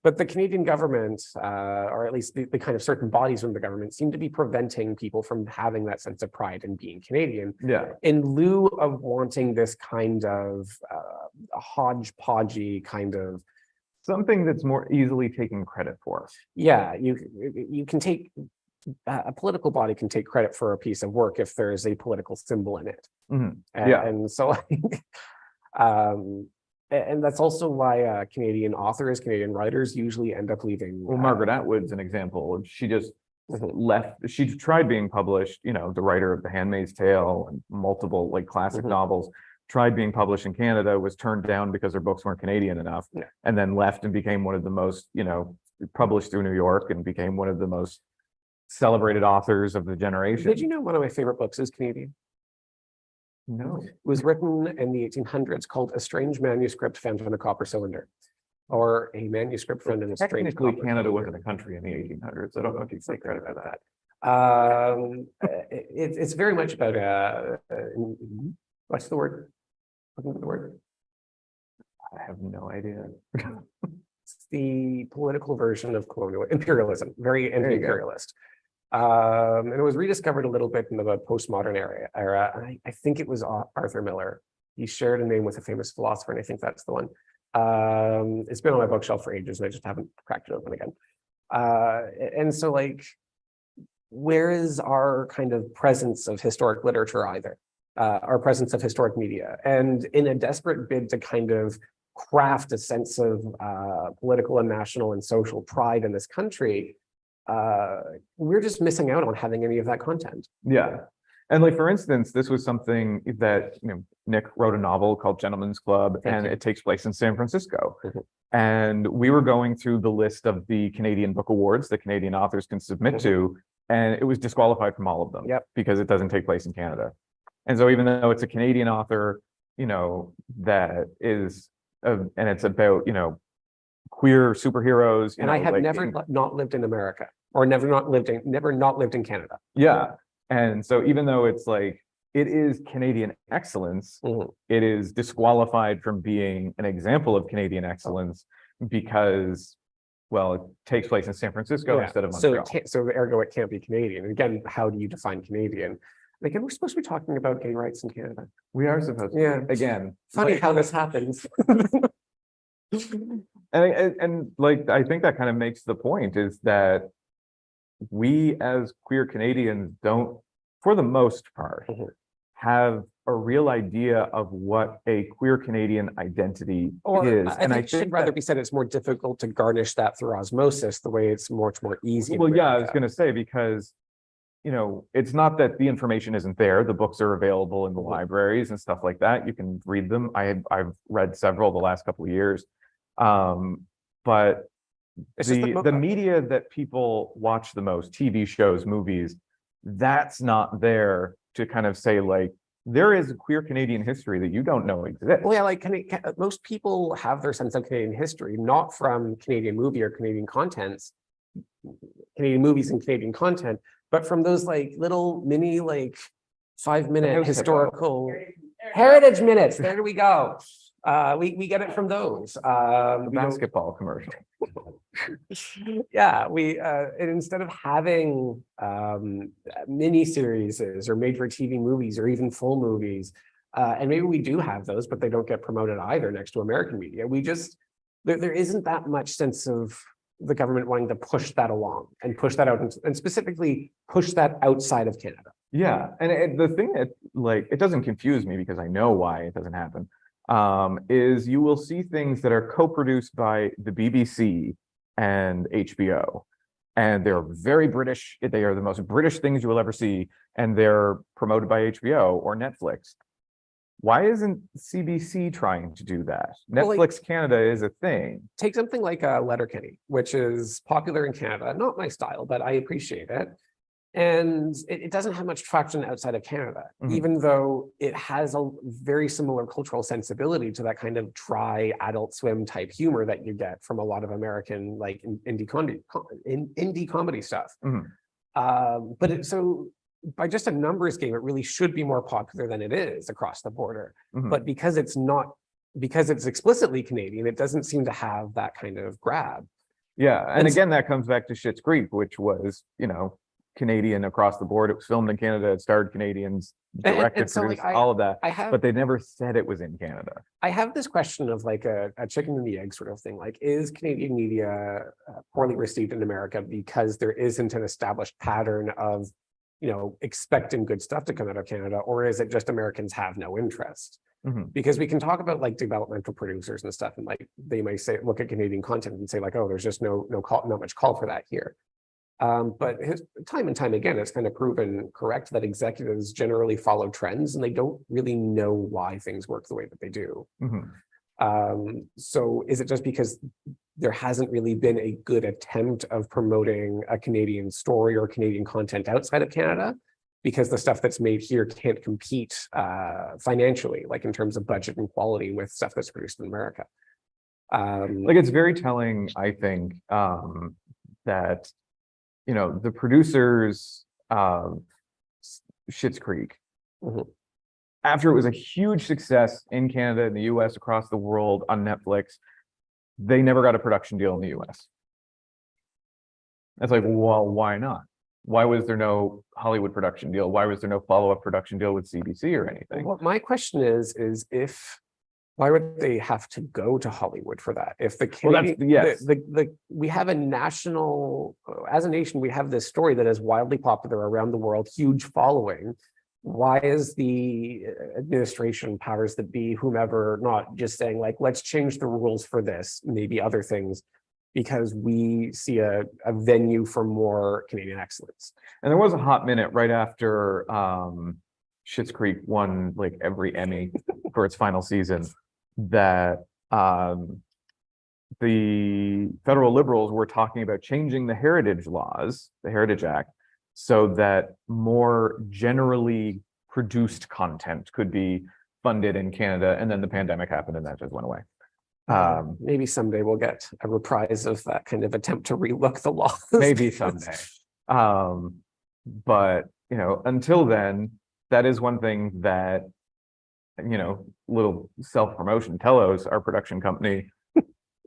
Speaker 3: But the Canadian government, or at least the kind of certain bodies within the government, seem to be preventing people from having that sense of pride in being Canadian, in lieu of wanting this kind of hodgepodgey kind of
Speaker 2: something that's more easily taken credit for.
Speaker 3: Yeah, you can take a political body can take credit for a piece of work if there's a political symbol in it. And so and that's also why Canadian authors, Canadian writers usually end up leaving.
Speaker 2: Well, Margaret Atwood's an example. She just left. She tried being published, the writer of The Handmaid's Tale and multiple like classic novels, tried being published in Canada, was turned down because her books weren't Canadian enough, and then left and became one of the most, published through New York and became one of the most celebrated authors of the generation.
Speaker 3: Did you know one of my favorite books is Canadian?
Speaker 2: No.
Speaker 3: It was written in the 1800s, called A Strange Manuscript Found in a Copper Cylinder, or a manuscript found in a strange
Speaker 2: Technically,
Speaker 3: copper
Speaker 2: Canada
Speaker 3: cylinder.
Speaker 2: wasn't a country in the 1800s. I don't know if you take credit for that.
Speaker 3: It's very much about what's the word? Looking for the word.
Speaker 2: I have no idea.
Speaker 3: It's the political version of colonial imperialism, very anti-imperialist. And it was rediscovered a little bit in the postmodern era. I think it was Arthur Miller. He shared a name with a famous philosopher, and I think that's the one. It's been on my bookshelf for ages, and I just haven't cracked it open again. And so, where is our kind of presence of historic literature either? Our presence of historic media? And in a desperate bid to kind of craft a sense of political and national and social pride in this country, we're just missing out on having any of that content.
Speaker 2: Yeah. And for instance, this was something that, Nick wrote a novel called Gentleman's Club, and it takes place in San Francisco. And we were going through the list of the Canadian Book Awards that Canadian authors can submit to, and it was disqualified from all of them because it doesn't take place in Canada. And so even though it's a Canadian author, that is, and it's about, queer superheroes.
Speaker 3: And I have never not lived in America, or never not lived in Canada.
Speaker 2: Yeah. And so even though it's it is Canadian excellence.
Speaker 3: Mhm.
Speaker 2: It is disqualified from being an example of Canadian excellence because, well, it takes place in San Francisco
Speaker 3: Yeah.
Speaker 2: instead of
Speaker 3: So
Speaker 2: Montreal.
Speaker 3: it can't, so ergo it can't be Canadian. And again, how do you define Canadian? And again, we're supposed to be talking about gay rights in Canada.
Speaker 2: We are supposed to.
Speaker 3: Yeah.
Speaker 2: Again,
Speaker 3: Funny
Speaker 2: like-
Speaker 3: how this happens.
Speaker 2: and like I think that kind of makes the point is that we as queer Canadians don't, for the most part,
Speaker 3: Mhm.
Speaker 2: have a real idea of what a queer Canadian identity
Speaker 3: Or
Speaker 2: is.
Speaker 3: I think it should rather be said it's more difficult to garnish that through osmosis, the way it's much more easy. to
Speaker 2: well, yeah, I
Speaker 3: break
Speaker 2: was
Speaker 3: that.
Speaker 2: going to say, because it's not that the information isn't there. The books are available in the
Speaker 3: Mhm.
Speaker 2: libraries and stuff like that. You can read them. I've read several the last couple of years. But
Speaker 3: It's just that
Speaker 2: the media that people watch the most, TV shows, movies, that's not there to kind of say like, there is a queer Canadian history that you don't know exists.
Speaker 3: Well, yeah, like most people have their sense of Canadian history, not from Canadian movie or Canadian contents, Canadian movies and Canadian content, but from those like little mini like 5-minute
Speaker 2: house
Speaker 3: historical heritage minutes. There we go. We get it from those.
Speaker 2: The
Speaker 3: We don't-
Speaker 2: basketball commercial.
Speaker 3: yeah, and instead of having mini series or made for TV movies or even full movies, and maybe we do have those, but they don't get promoted either next to American media. We just there isn't that much sense of the government wanting to push that along and push that out, and specifically push that outside of Canada.
Speaker 2: Yeah, and the thing that like it doesn't confuse me because I know why it doesn't happen. Is you will see things that are co-produced by the BBC and HBO, and they're very British. They are the most British things you will ever see, and they're promoted by HBO or Netflix. Why isn't CBC trying to do that?
Speaker 3: Well, like-
Speaker 2: Netflix Canada is a thing.
Speaker 3: Take something like Letterkenny, which is popular in Canada, not my style, but I appreciate it. And it doesn't have much traction outside of Canada,
Speaker 2: Mhm.
Speaker 3: even though it has a very similar cultural sensibility to that kind of dry Adult Swim type humor that you get from a lot of American like indie comedy stuff.
Speaker 2: Mhm.
Speaker 3: So by just a numbers game, it really should be more popular than it is across the border.
Speaker 2: Mhm.
Speaker 3: But because it's explicitly Canadian, it doesn't seem to have that kind of grab.
Speaker 2: Yeah, and
Speaker 3: And-
Speaker 2: again, that comes back to Schitt's Creek, which was, Canadian across the board. It was filmed in Canada. It starred Canadians, directed,
Speaker 3: so, like,
Speaker 2: produced, all of that.
Speaker 3: I have
Speaker 2: But they never said it was in Canada.
Speaker 3: I have this question of like a chicken and the egg sort of thing. Like, is Canadian media poorly received in America because there isn't an established pattern of, expecting good stuff to come out of Canada, or is it just Americans have no interest?
Speaker 2: Mhm.
Speaker 3: Because we can talk about like developmental producers and stuff, and like they may say, look at Canadian content and say like, oh, there's just not much call for that here. But time and time again, it's kind of proven correct that executives generally follow trends and they don't really know why things work the way that they do.
Speaker 2: Mhm.
Speaker 3: So is it just because there hasn't really been a good attempt of promoting a Canadian story or Canadian content outside of Canada? Because the stuff that's made here can't compete financially, like in terms of budget and quality with stuff that's produced in America.
Speaker 2: Like it's very telling, I think, that the producers of Schitt's Creek,
Speaker 3: Mhm.
Speaker 2: after it was a huge success in Canada, in the US, across the world, on Netflix, they never got a production deal in the US. It's like, well, why not? Why was there no Hollywood production deal? Why was there no follow-up production deal with CBC or anything?
Speaker 3: What my question is why would they have to go to Hollywood for that? If the
Speaker 2: Well, that's-
Speaker 3: Canadian,
Speaker 2: yes.
Speaker 3: we have a national, as a nation, we have this story that is wildly popular around the world, huge following. Why is the administration, powers that be, whomever, not just saying like, let's change the rules for this, maybe other things, because we see a venue for more Canadian excellence?
Speaker 2: And there was a hot minute right after Schitt's Creek won like every Emmy for its final season that the federal Liberals were talking about changing the heritage laws, the Heritage Act, so that more generally produced content could be funded in Canada. And then the pandemic happened and that just went away.
Speaker 3: Maybe someday we'll get a reprise of that kind of attempt to relook the laws.
Speaker 2: Maybe someday. But until then, that is one thing that, little self-promotion, Telos, our production company,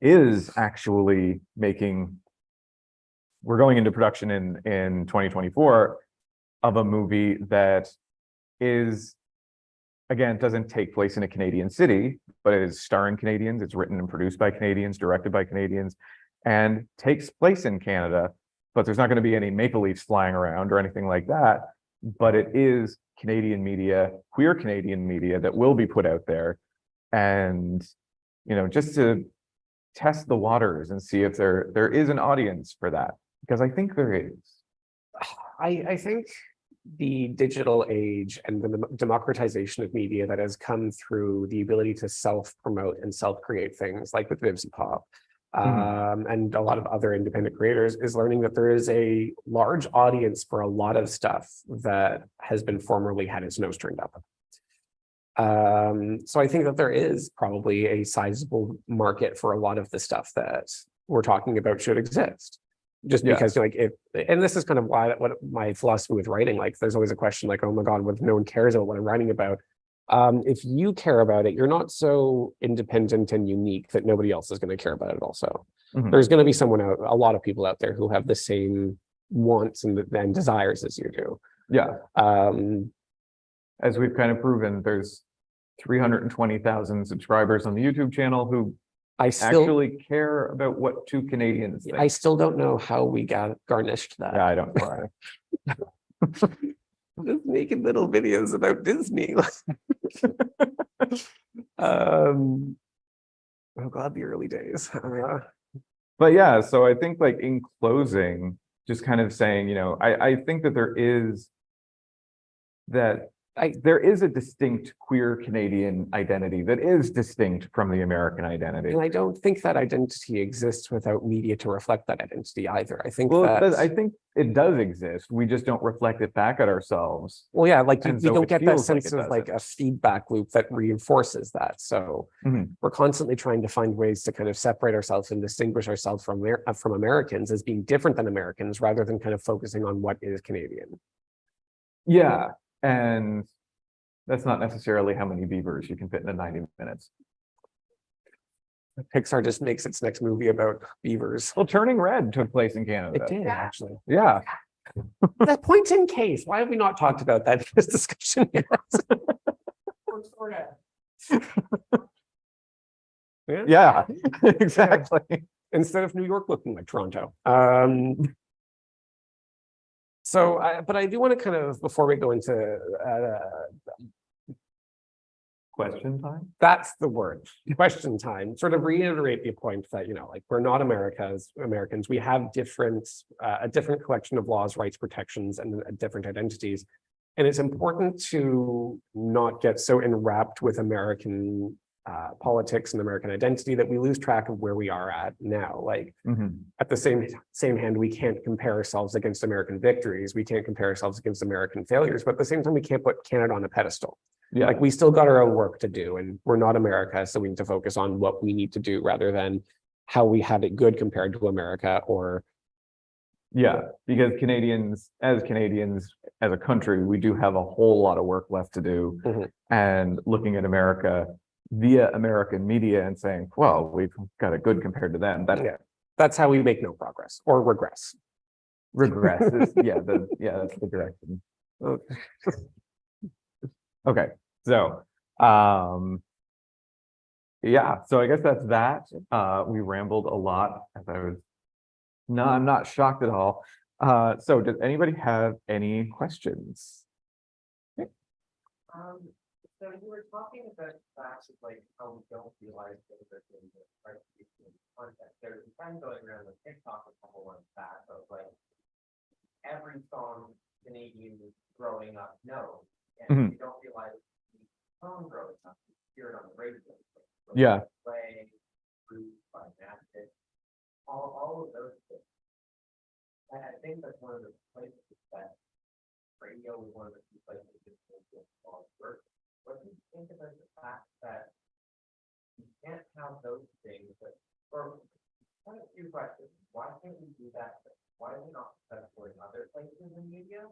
Speaker 2: is actually making. We're going into production in 2024 of a movie that is, again, doesn't take place in a Canadian city, but it is starring Canadians. It's written and produced by Canadians, directed by Canadians, and takes place in Canada. But there's not going to be any Maple Leafs flying around or anything like that. But it is Canadian media, queer Canadian media that will be put out there. And, just to test the waters and see if there is an audience for that, because I think there is.
Speaker 3: I think the digital age and the democratization of media that has come through the ability to self-promote and self-create things like with Vibs and Pop, and a lot of other independent creators, is learning that there is a large audience for a lot of stuff that has been formerly had its nose turned up. So I think that there is probably a sizable market for a lot of the stuff that we're talking about should exist. Just because and this is kind of what my philosophy with writing, like there's always a question like, oh my God, what if no one cares about what I'm writing about? If you care about it, you're not so independent and unique that nobody else is going to care about it also. There's going to be a lot of people out there who have the same wants and desires as you do.
Speaker 2: Yeah. As we've kind of proven, there's 320,000 subscribers on the YouTube channel who actually care about what two Canadians think.
Speaker 3: I still don't know how we garnished that.
Speaker 2: Yeah, I don't know.
Speaker 3: Just making little videos about Disney. Oh God, the early days.
Speaker 2: But yeah, so I think like in closing, just kind of saying, I think that there is a distinct queer Canadian identity that is distinct from the American identity.
Speaker 3: And I don't think that identity exists without media to reflect that identity either. I think
Speaker 2: I think it does exist. We just don't reflect it back at ourselves.
Speaker 3: Well, yeah, like we
Speaker 2: so
Speaker 3: don't
Speaker 2: it
Speaker 3: get that
Speaker 2: feels like
Speaker 3: sense
Speaker 2: it
Speaker 3: of like
Speaker 2: doesn't.
Speaker 3: a feedback loop that reinforces that. So we're constantly trying to find ways to kind of separate ourselves and distinguish ourselves from Americans as being different than Americans, rather than kind of focusing on what is Canadian.
Speaker 2: Yeah. And that's not necessarily how many beavers you can fit in 90 minutes.
Speaker 3: Pixar just makes its next movie about beavers.
Speaker 2: Well, Turning Red took place in Canada.
Speaker 3: It did, actually.
Speaker 2: Yeah.
Speaker 3: That point in case, why have we not talked about that in this discussion yet?
Speaker 2: Yeah, exactly.
Speaker 3: Instead of New York looking like Toronto. But I do want to kind of, before we go into
Speaker 2: Question time?
Speaker 3: that's the word, question time, sort of reiterate the point that, like we're not Americans. We have a different collection of laws, rights, protections, and different identities. And it's important to not get so enwrapped with American politics and American identity that we lose track of where we are at now. Like at the same hand, we can't compare ourselves against American victories. We can't compare ourselves against American failures, but at the same time, we can't put Canada on a pedestal.
Speaker 2: Yeah.
Speaker 3: Like we still got our own work to do, and we're not America, so we need to focus on what we need to do rather than how we have it good compared to America. Or
Speaker 2: because Canadians, as a country, we do have a whole lot of work left to do. And looking at America via American media and saying, well, we've got it good compared to them.
Speaker 3: That's how we make no progress or regress.
Speaker 2: Regress is, that's the direction. Okay, so so I guess that's that. We rambled a lot, as I'm not shocked at all. So does anybody have any questions?
Speaker 1: So you were talking about facts of like how we don't realize things are in the context. There's a trend going around with TikTok a couple months back of like every song Canadians growing up know, and you don't realize the song growing up, you hear it on the radio.
Speaker 2: Yeah.
Speaker 1: Play, Fruit, by Magic, all of those things. And I think that's one of the places that radio is one of the few places that work. What do you think about the fact that you can't have those things, or kind of two questions. Why can't we do that? Why are we not successful in other places in media?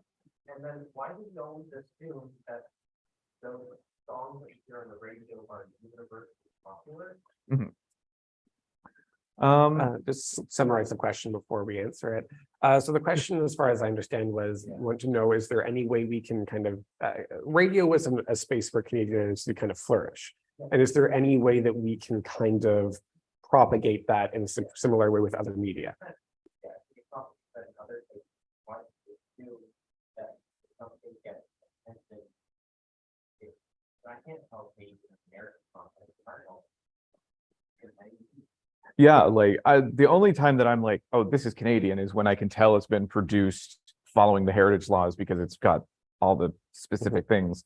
Speaker 5: And then why did you always assume that those songs that you hear on the radio are universally popular?
Speaker 3: Just summarize the question before we answer it. So the question, as far as I understand, was want to know, is there any way we can kind of, radio was a space for Canadians to kind of flourish. And is there any way that we can kind of propagate that in a similar way with other media?
Speaker 5: Yeah, you probably said in other cases, why did you assume that something gets attention? I can't tell me American content, I don't.
Speaker 2: Yeah, like the only time that I'm like, oh, this is Canadian is when I can tell it's been produced following the heritage laws because it's got all the specific things.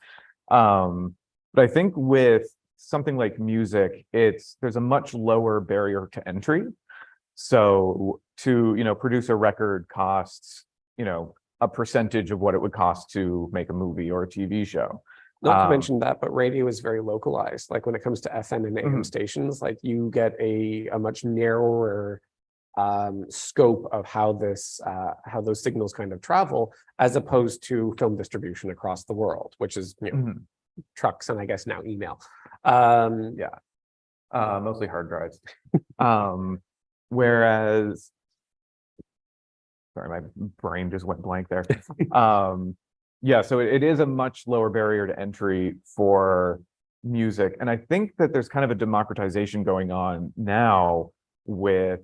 Speaker 2: But I think with something like music, there's a much lower barrier to entry. So to, produce a record costs, a percentage of what it would cost to make a movie or a TV show.
Speaker 3: Not to mention that, but radio is very localized. Like when it comes to FM and AM stations, like you get a much narrower scope of how those signals kind of travel, as opposed to film distribution across the world, which is trucks and I guess now email.
Speaker 2: Mostly hard drives. Whereas, sorry, my brain just went blank there. Yeah, so it is a much lower barrier to entry for music. And I think that there's kind of a democratization going on now with,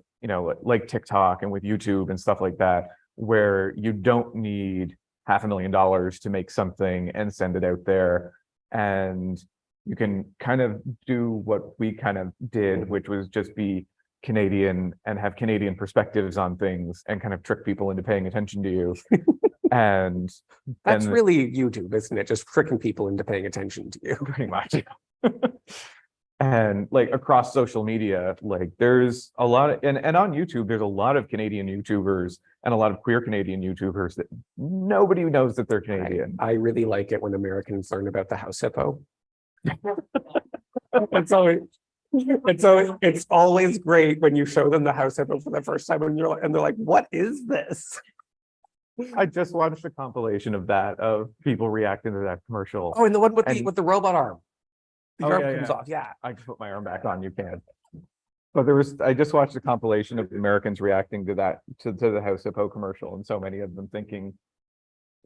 Speaker 2: like TikTok and with YouTube and stuff like that, where you don't need $500,000 to make something and send it out there. And you can kind of do what we kind of did, which was just be Canadian and have Canadian perspectives on things and kind of trick people into paying attention to you. And
Speaker 3: that's really YouTube, isn't it? Just tricking people into paying attention to you.
Speaker 2: Pretty much. And like across social media, like there's a lot of, and on YouTube, there's a lot of Canadian YouTubers and a lot of queer Canadian YouTubers that nobody knows that they're Canadian.
Speaker 3: I really like it when Americans learn about the house hippo. It's always great when you show them the house hippo for the first time and they're like, what is this?
Speaker 2: I just watched a compilation of people reacting to that commercial.
Speaker 3: Oh, and the one with the robot arm. The arm
Speaker 2: yeah,
Speaker 3: comes off. Yeah.
Speaker 2: I can put my arm back on, you can. But I just watched a compilation of Americans reacting to that, to the House Hippo commercial, and so many of them thinking,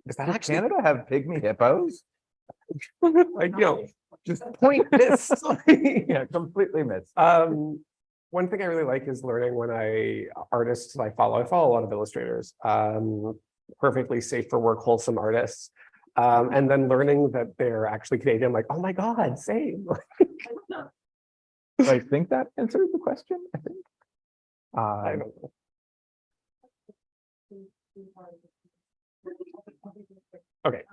Speaker 3: is that
Speaker 2: does
Speaker 3: actually
Speaker 2: Canada have pygmy hippos?
Speaker 3: like, just point this.
Speaker 2: Yeah, completely missed.
Speaker 3: One thing I really like is learning when artists I follow a lot of illustrators, perfectly safe for work, wholesome artists. And then learning that they're actually Canadian, I'm like, oh my God, same.
Speaker 2: I think that answered the question, I think.
Speaker 3: I don't know. Okay.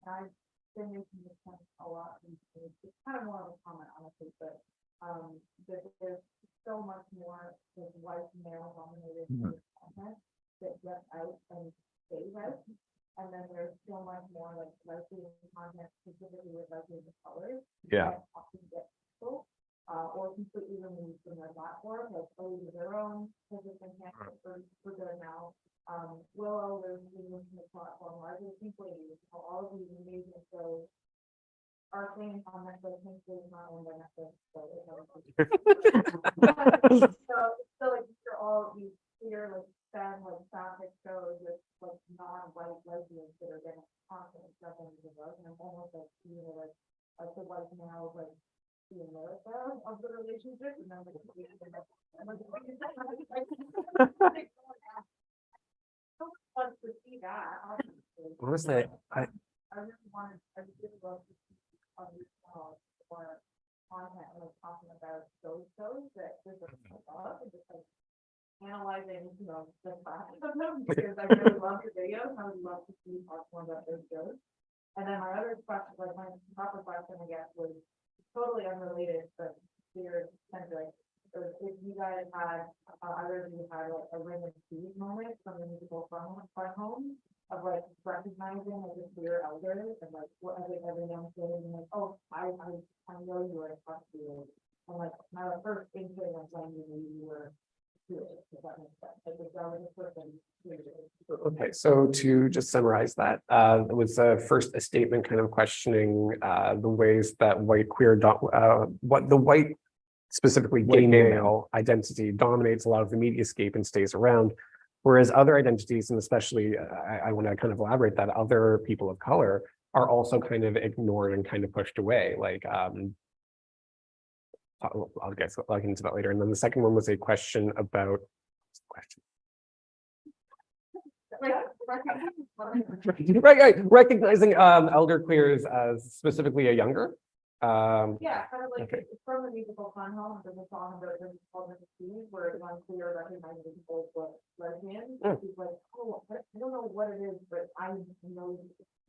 Speaker 4: I've been making this point a lot, and it's kind of more of a comment, honestly, but that there's so much more with white male dominated content that gets out and stays out. And then there's so much more like lesbian content, specifically with lesbian colors.
Speaker 2: Yeah.
Speaker 4: That often gets people, or completely removed from their platform, like their own position for good now. Willow, there's the platform, largely pink ladies, all of these amazing shows are saying on Netflix, is not owned by Netflix, so so like these are all these clear like sapphic shows with like non-white lesbians that are getting constantly stuff into the book, and I'm almost like seeing it like the white male like the America of the relationship, and then so much to see that.
Speaker 3: Honestly,
Speaker 4: I really wanted, I really love to see on this more content and like talking about those shows that there's a lot and just like analyzing, the facts of them, because I really love your videos. I would love to see talk more about those shows. And then my other question, like my proper question, I guess, was totally unrelated, but here kind of like, if you guys had, either of you had like a ring and speed moment from the musical Fun Home, of like recognizing like a queer elder and like what every young kid and like, oh, I know you were a talk to you, and like my first inkling of when you knew you were
Speaker 3: Okay, so to just summarize that, it was first a statement kind of questioning the ways that white queer, what the white, specifically
Speaker 2: White
Speaker 3: gay
Speaker 2: gay man.
Speaker 3: male identity dominates a lot of the mediascape and stays around. Whereas other identities, and especially I want to kind of elaborate that other people of color are also kind of ignored and kind of pushed away. Like I'll get into that later. And then the second one was a question about right, recognizing elder queers as specifically a younger.
Speaker 4: Yeah, kind of like,
Speaker 3: Okay.
Speaker 4: it's from the musical Fun Home, there's a song about the scene where it's unclear recognizing people as lesbians.
Speaker 3: Mm.
Speaker 4: She's like, oh, I don't know what it is, but I know,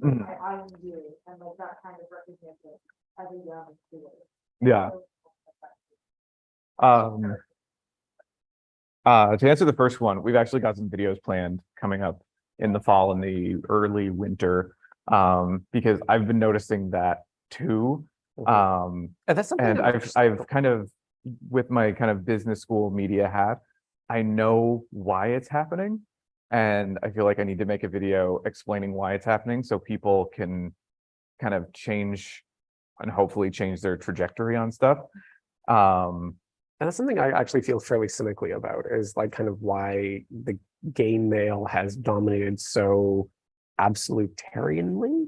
Speaker 2: Mhm.
Speaker 4: I am you, and like that kind of recognition as a young queer.
Speaker 2: Yeah. To answer the first one, we've actually got some videos planned coming up in the fall and the early winter, because I've been noticing that too.
Speaker 3: And that's something
Speaker 2: And
Speaker 3: that
Speaker 2: I've kind of, with my kind of business school media hat, I know why it's happening. And I feel like I need to make a video explaining why it's happening so people can kind of change and hopefully change their trajectory on stuff.
Speaker 3: And that's something I actually feel fairly cynically about, is like kind of why the gay male has dominated so absolutarianly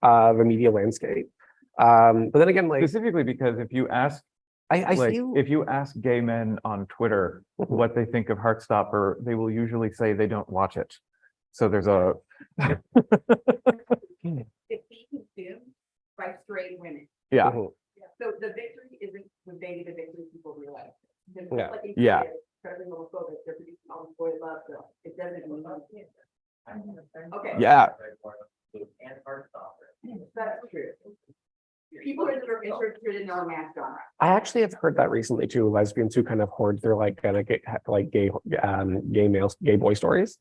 Speaker 3: the media landscape. But then again, like
Speaker 2: Specifically because if you ask,
Speaker 3: I
Speaker 2: like,
Speaker 3: feel
Speaker 2: if you ask gay men on Twitter what they think of Heartstopper, they will usually say they don't watch it. So there's a
Speaker 6: It's being consumed by straight women.
Speaker 2: yeah.
Speaker 3: Mhm.
Speaker 6: So the victory isn't the the victory people realize. Because
Speaker 3: Yeah.
Speaker 6: like you
Speaker 2: Yeah.
Speaker 6: said, especially homophobic, they're producing all the boy love film. It doesn't mean. Okay.
Speaker 2: Yeah.
Speaker 5: And Heartstopper.
Speaker 6: That's true. People are interested in the romance genre.
Speaker 3: I actually have heard that recently too, lesbians who kind of hoard their like kind of gay gay boy stories.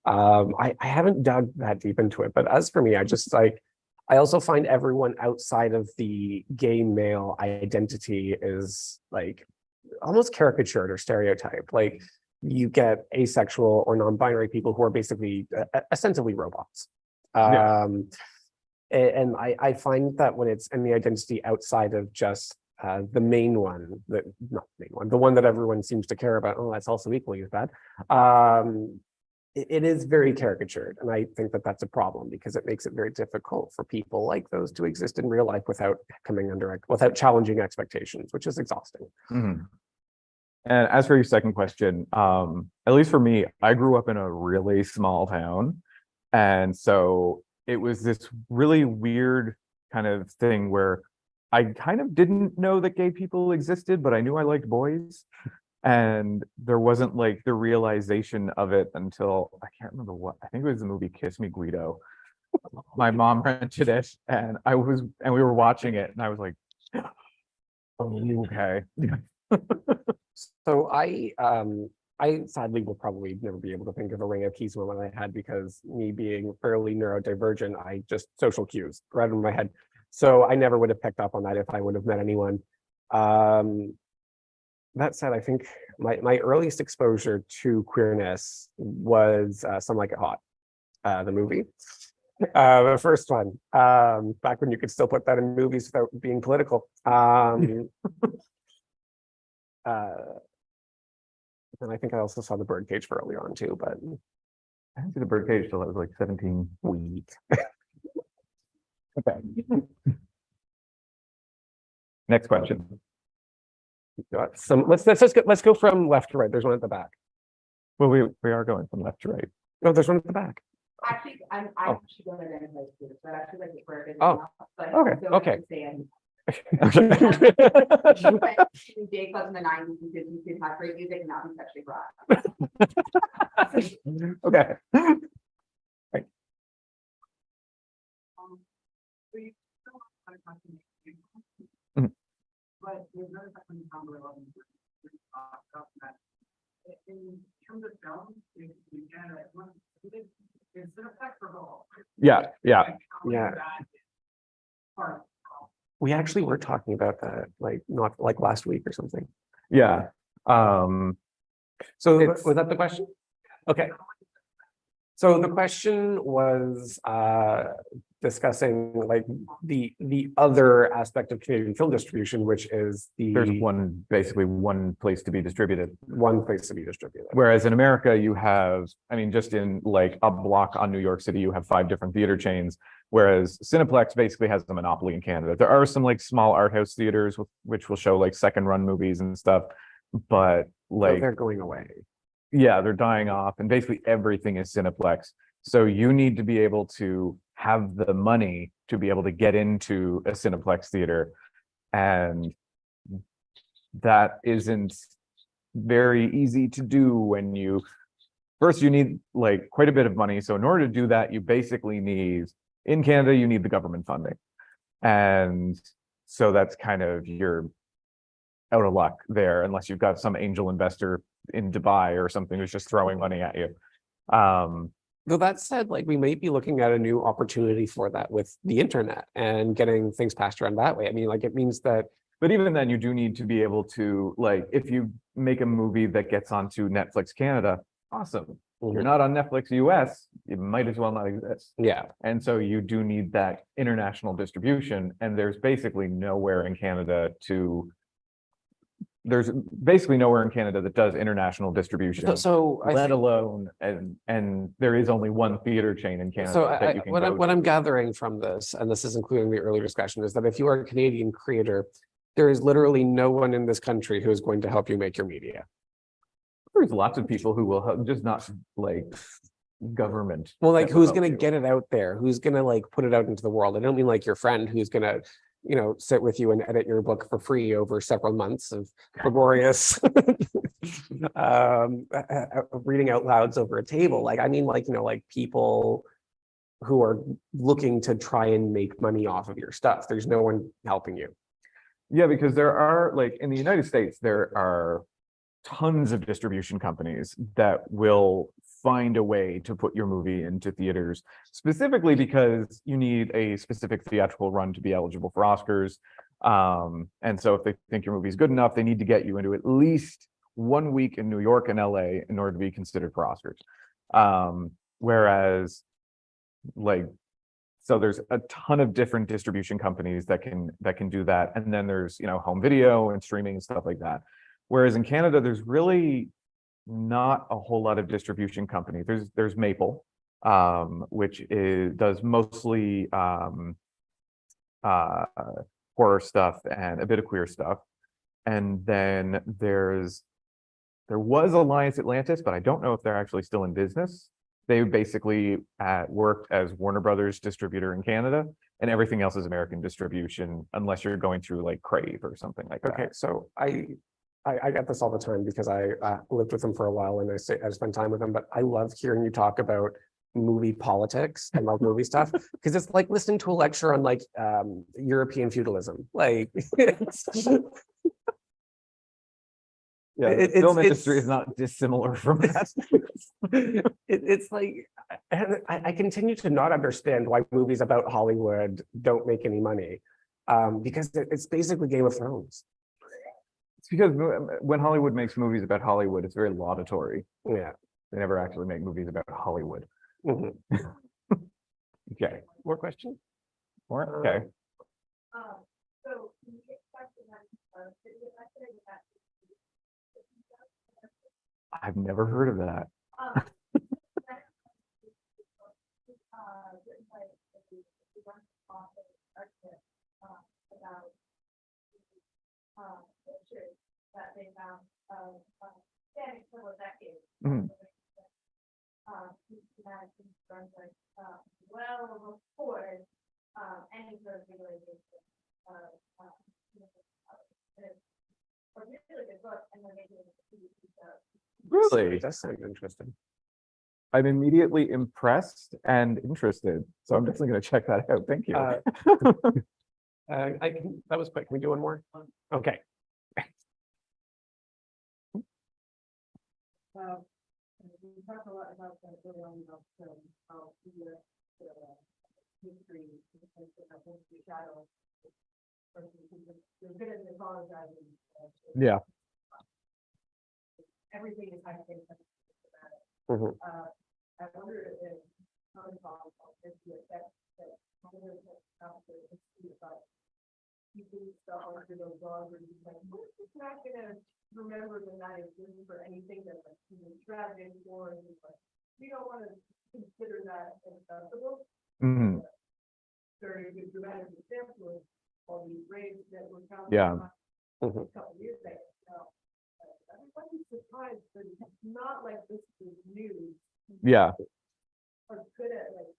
Speaker 3: I haven't dug that deep into it, but as for me, I just like, I also find everyone outside of the gay male identity is like almost caricatured or stereotyped. Like you get asexual or non-binary people who are basically ostensibly robots.
Speaker 2: Yeah.
Speaker 3: And I find that when it's in the identity outside of just the main one, the one that everyone seems to care about, oh, that's also equally as bad. It is very caricatured, and I think that that's a problem because it makes it very difficult for people like those to exist in real life without without challenging expectations, which is exhausting.
Speaker 2: Mhm. And as for your second question, at least for me, I grew up in a really small town. And so it was this really weird kind of thing where I kind of didn't know that gay people existed, but I knew I liked boys. And there wasn't like the realization of it until I can't remember what, I think it was the movie Kiss Me Guido. My mom rented it and we were watching it and I was like, oh, okay.
Speaker 3: So I sadly will probably never be able to think of a ring of keys moment I had because me being fairly neurodivergent, I just social cues right in my head. So I never would have picked up on that if I would have met anyone. That said, I think my earliest exposure to queerness was Some Like It Hot, the movie. The first one, back when you could still put that in movies without being political. And I think I also saw The Birdcage for earlier on too, but
Speaker 2: I didn't see the Birdcage till I was like 17.
Speaker 3: weak.
Speaker 2: Okay. Next question.
Speaker 3: Let's go from left to right. There's one at the back.
Speaker 2: Well, we are going from left to right.
Speaker 3: No, there's one at the back.
Speaker 6: Actually, I'm
Speaker 3: Oh.
Speaker 6: actually going to identify students, but I actually like it for.
Speaker 3: Oh, okay.
Speaker 6: Day clubs in the 90s because you could have great music and not be sexually broad.
Speaker 3: Okay.
Speaker 2: Mhm.
Speaker 6: But there's another question on the 11 that in terms of film, in Canada, it's an effect for all.
Speaker 2: Yeah, yeah.
Speaker 3: Yeah. We actually were talking about that, like not like last week or something.
Speaker 2: Yeah.
Speaker 3: So
Speaker 2: It's-
Speaker 3: was that the question? Okay. So the question was discussing like the other aspect of Canadian film distribution, which is
Speaker 2: There's
Speaker 3: the
Speaker 2: basically one place to be distributed.
Speaker 3: one place to be distributed.
Speaker 2: Whereas in America, you have, I mean, just in like a block on New York City, you have 5 different theater chains. Whereas Cineplex basically has a monopoly in Canada. There are some like small art house theaters which will show like second run movies and stuff, but like
Speaker 3: They're going away.
Speaker 2: yeah, they're dying off, and basically everything is Cineplex. So you need to be able to have the money to be able to get into a Cineplex theater, and that isn't very easy to do when you first you need like quite a bit of money. So in order to do that, you basically need in Canada, you need the government funding. And so that's kind of you're out of luck there unless you've got some angel investor in Dubai or something who's just throwing money at you.
Speaker 3: Though that said, like we might be looking at a new opportunity for that with the internet and getting things passed around that way. I mean, like it means that
Speaker 2: But even then, you do need to be able to, like, if you make a movie that gets onto Netflix Canada, awesome. You're not on Netflix US, it might as well not exist.
Speaker 3: yeah.
Speaker 2: And so you do need that international distribution, and there's basically nowhere in Canada there's basically nowhere in Canada that does international distribution.
Speaker 3: So I
Speaker 2: let
Speaker 3: think,
Speaker 2: alone, and there is only one theater chain in Canada
Speaker 3: so
Speaker 2: that you can go
Speaker 3: what
Speaker 2: to.
Speaker 3: I'm gathering from this, and this is including the earlier discussion, is that if you are a Canadian creator, there is literally no one in this country who is going to help you make your media.
Speaker 2: There's lots of people who will help, just not like government.
Speaker 3: Well, like
Speaker 2: that will
Speaker 3: who's
Speaker 2: help
Speaker 3: gonna
Speaker 2: you.
Speaker 3: get it out there? Who's gonna like put it out into the world? I don't mean like your friend who's gonna, you know, sit with you and edit your book for free over several months of laborious reading out louds over a table. Like, I mean, like, you know, like people who are looking to try and make money off of your stuff. There's no one helping you.
Speaker 2: Yeah, because there are like in the United States, there are tons of distribution companies that will find a way to put your movie into theaters, specifically because you need a specific theatrical run to be eligible for Oscars. And so if they think your movie is good enough, they need to get you into at least 1 week in New York and LA in order to be considered for Oscars. Whereas like, so there's a ton of different distribution companies that can do that. And then there's, you know, home video and streaming and stuff like that. Whereas in Canada, there's really not a whole lot of distribution companies. There's Maple, which does mostly horror stuff and a bit of queer stuff. And then there was Alliance Atlantis, but I don't know if they're actually still in business. They basically worked as Warner Brothers distributor in Canada, and everything else is American distribution, unless you're going through like Crave or something like that.
Speaker 3: Okay, so I get this all the time because I lived with them for a while and I spent time with them, but I love hearing you talk about movie politics and like movie stuff because it's like listening to a lecture on like European feudalism. Like it's,
Speaker 2: Yeah, the film industry is not dissimilar from that.
Speaker 3: it's like I continue to not understand why movies about Hollywood don't make any money because it's basically Game of Thrones.
Speaker 2: It's because when Hollywood makes movies about Hollywood, it's very laudatory.
Speaker 3: Yeah.
Speaker 2: They never actually make movies about Hollywood.
Speaker 3: Mhm.
Speaker 2: Okay.
Speaker 3: More questions?
Speaker 2: More? Okay.
Speaker 4: So you expect that, city affected that.
Speaker 2: I've never heard of that.
Speaker 4: Written by the author, architect, about pictures that they found spanning several decades.
Speaker 2: Mhm.
Speaker 4: Like, well before any sort of legalization of a really good book, and then making it a TV show.
Speaker 2: Really?
Speaker 3: That sounds interesting.
Speaker 2: I'm immediately impressed and interested. So I'm definitely going to check that out. Thank you.
Speaker 3: That was quick. Can we do one more? Okay.
Speaker 4: We talked a lot about the how the history, the shadow. You're good at apologizing.
Speaker 2: Yeah.
Speaker 4: everything is hypothetical.
Speaker 3: Mhm.
Speaker 4: I wonder if other thoughts if the effect that other about keeping stuff under those laws, or like, we're just not gonna remember the night for anything that's like tragic or like, we don't want to consider that acceptable.
Speaker 2: Mhm.
Speaker 4: Very good dramatic example of all these graves that were found.
Speaker 2: Yeah.
Speaker 4: A couple years ago. Now, everybody's surprised, but it's not like this is news.
Speaker 2: Yeah.
Speaker 4: Are good at like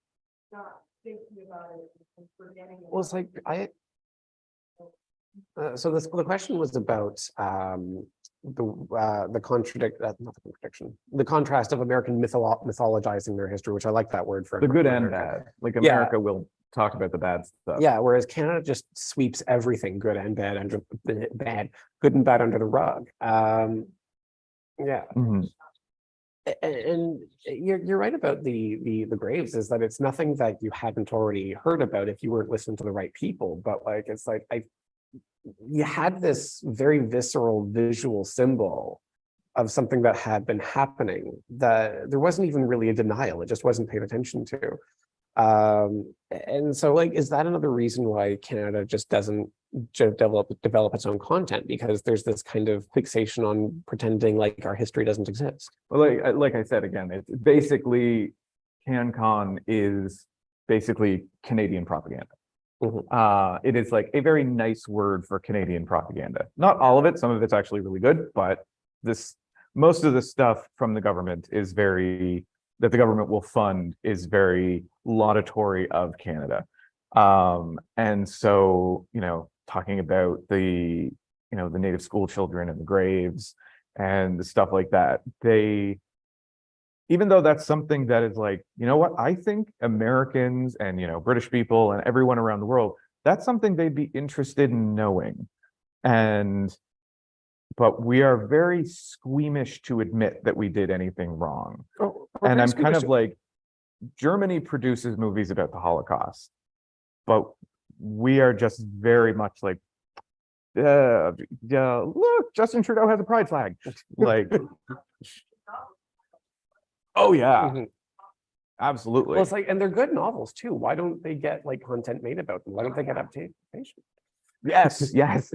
Speaker 4: not thinking about it and forgetting.
Speaker 3: Well, it's like so the question was about the contradict not the contradiction, the contrast of American mythologizing their history, which I like that word for
Speaker 2: The good and
Speaker 3: America.
Speaker 2: bad. Like
Speaker 3: Yeah.
Speaker 2: America will talk about the bad stuff.
Speaker 3: Yeah, whereas Canada just sweeps everything good and bad under good and bad under the rug. Yeah.
Speaker 2: Mhm.
Speaker 3: And you're right about the graves, is that it's nothing that you hadn't already heard about if you weren't listening to the right people. But like it's like you had this very visceral visual symbol of something that had been happening that there wasn't even really a denial, it just wasn't paid attention to. And so like, is that another reason why Canada just doesn't develop its own content, because there's this kind of fixation on pretending like our history doesn't exist?
Speaker 2: Well, like I said, again, it's basically CanCon is basically Canadian propaganda. It is like a very nice word for Canadian propaganda. Not all of it, some of it's actually really good, but most of the stuff from the government is that the government will fund is very laudatory of Canada. And so, talking about the native school children and the graves and the stuff like that, even though that's something that is like, what, I think Americans and, British people and everyone around the world, that's something they'd be interested in knowing. But we are very squeamish to admit that we did anything wrong. And I'm kind of like, Germany produces movies about the Holocaust, but we are just very much like, look, Justin Trudeau has a pride flag. Like, oh yeah, absolutely.
Speaker 3: Well, it's like, and they're good novels too. Why don't they get like content made about them? Why don't they get adaptation?
Speaker 2: Yes, yes.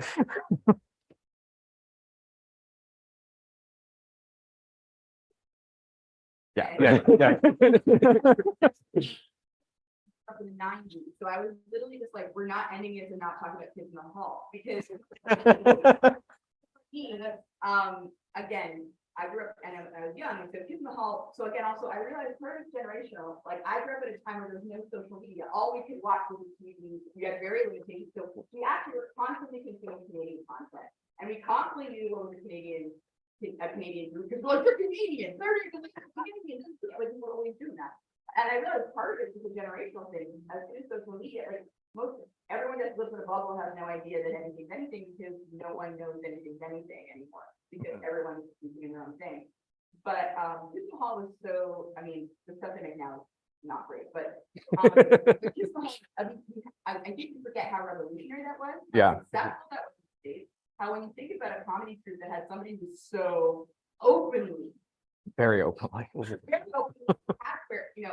Speaker 2: Yeah.
Speaker 4: Of the 90s. So I was literally just like, we're not ending it and not talking about Kids in the Hall, because again, I grew up and I was young, and so Kids in the Hall. So again, also I realized part of it's generational. Like I grew up at a time where there was no social media. All we could watch was TV. We had very limited. So we actually were constantly consuming Canadian content, and we constantly knew what was a Canadian group, because like, they're Canadian, they're Canadian. Like we were always doing that. And I realized part of it is a generational thing. As soon as social media, like everyone that lives in a bubble has no idea that anything's anything, because no one knows anything's anything anymore, because everyone's doing their own thing. But Kids in the Hall was so, I mean, the stuff they make now is not great, but Kids in the Hall, I think you forget how revolutionary that was.
Speaker 2: Yeah.
Speaker 4: That's that was the States. How when you think about a comedy troupe that had somebody who's so openly,
Speaker 2: Very openly.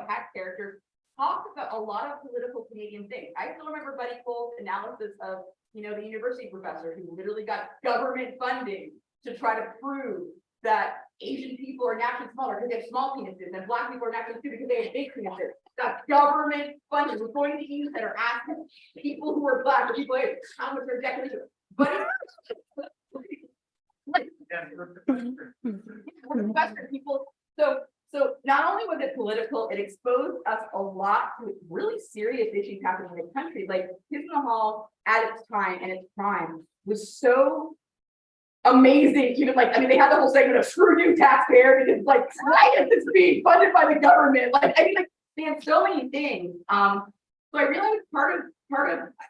Speaker 4: hack characters, talked about a lot of political Canadian things. I still remember Buddy Cole's analysis of, the university professor who literally got government funding to try to prove that Asian people are naturally smaller because they have small penises, and Black people are naturally too because they have big penises. That government funding. We're going to use that are asking people who are Black, people how much they're declaration. But Western people. So not only was it political, it exposed us a lot to really serious issues happening in the country. Like Kids in the Hall at its time and its prime was so amazing. Even like, I mean, they had the whole segment of screw you, taxpayer, because like, why is this being funded by the government? Like, I mean, like they had so many things. So I realized part of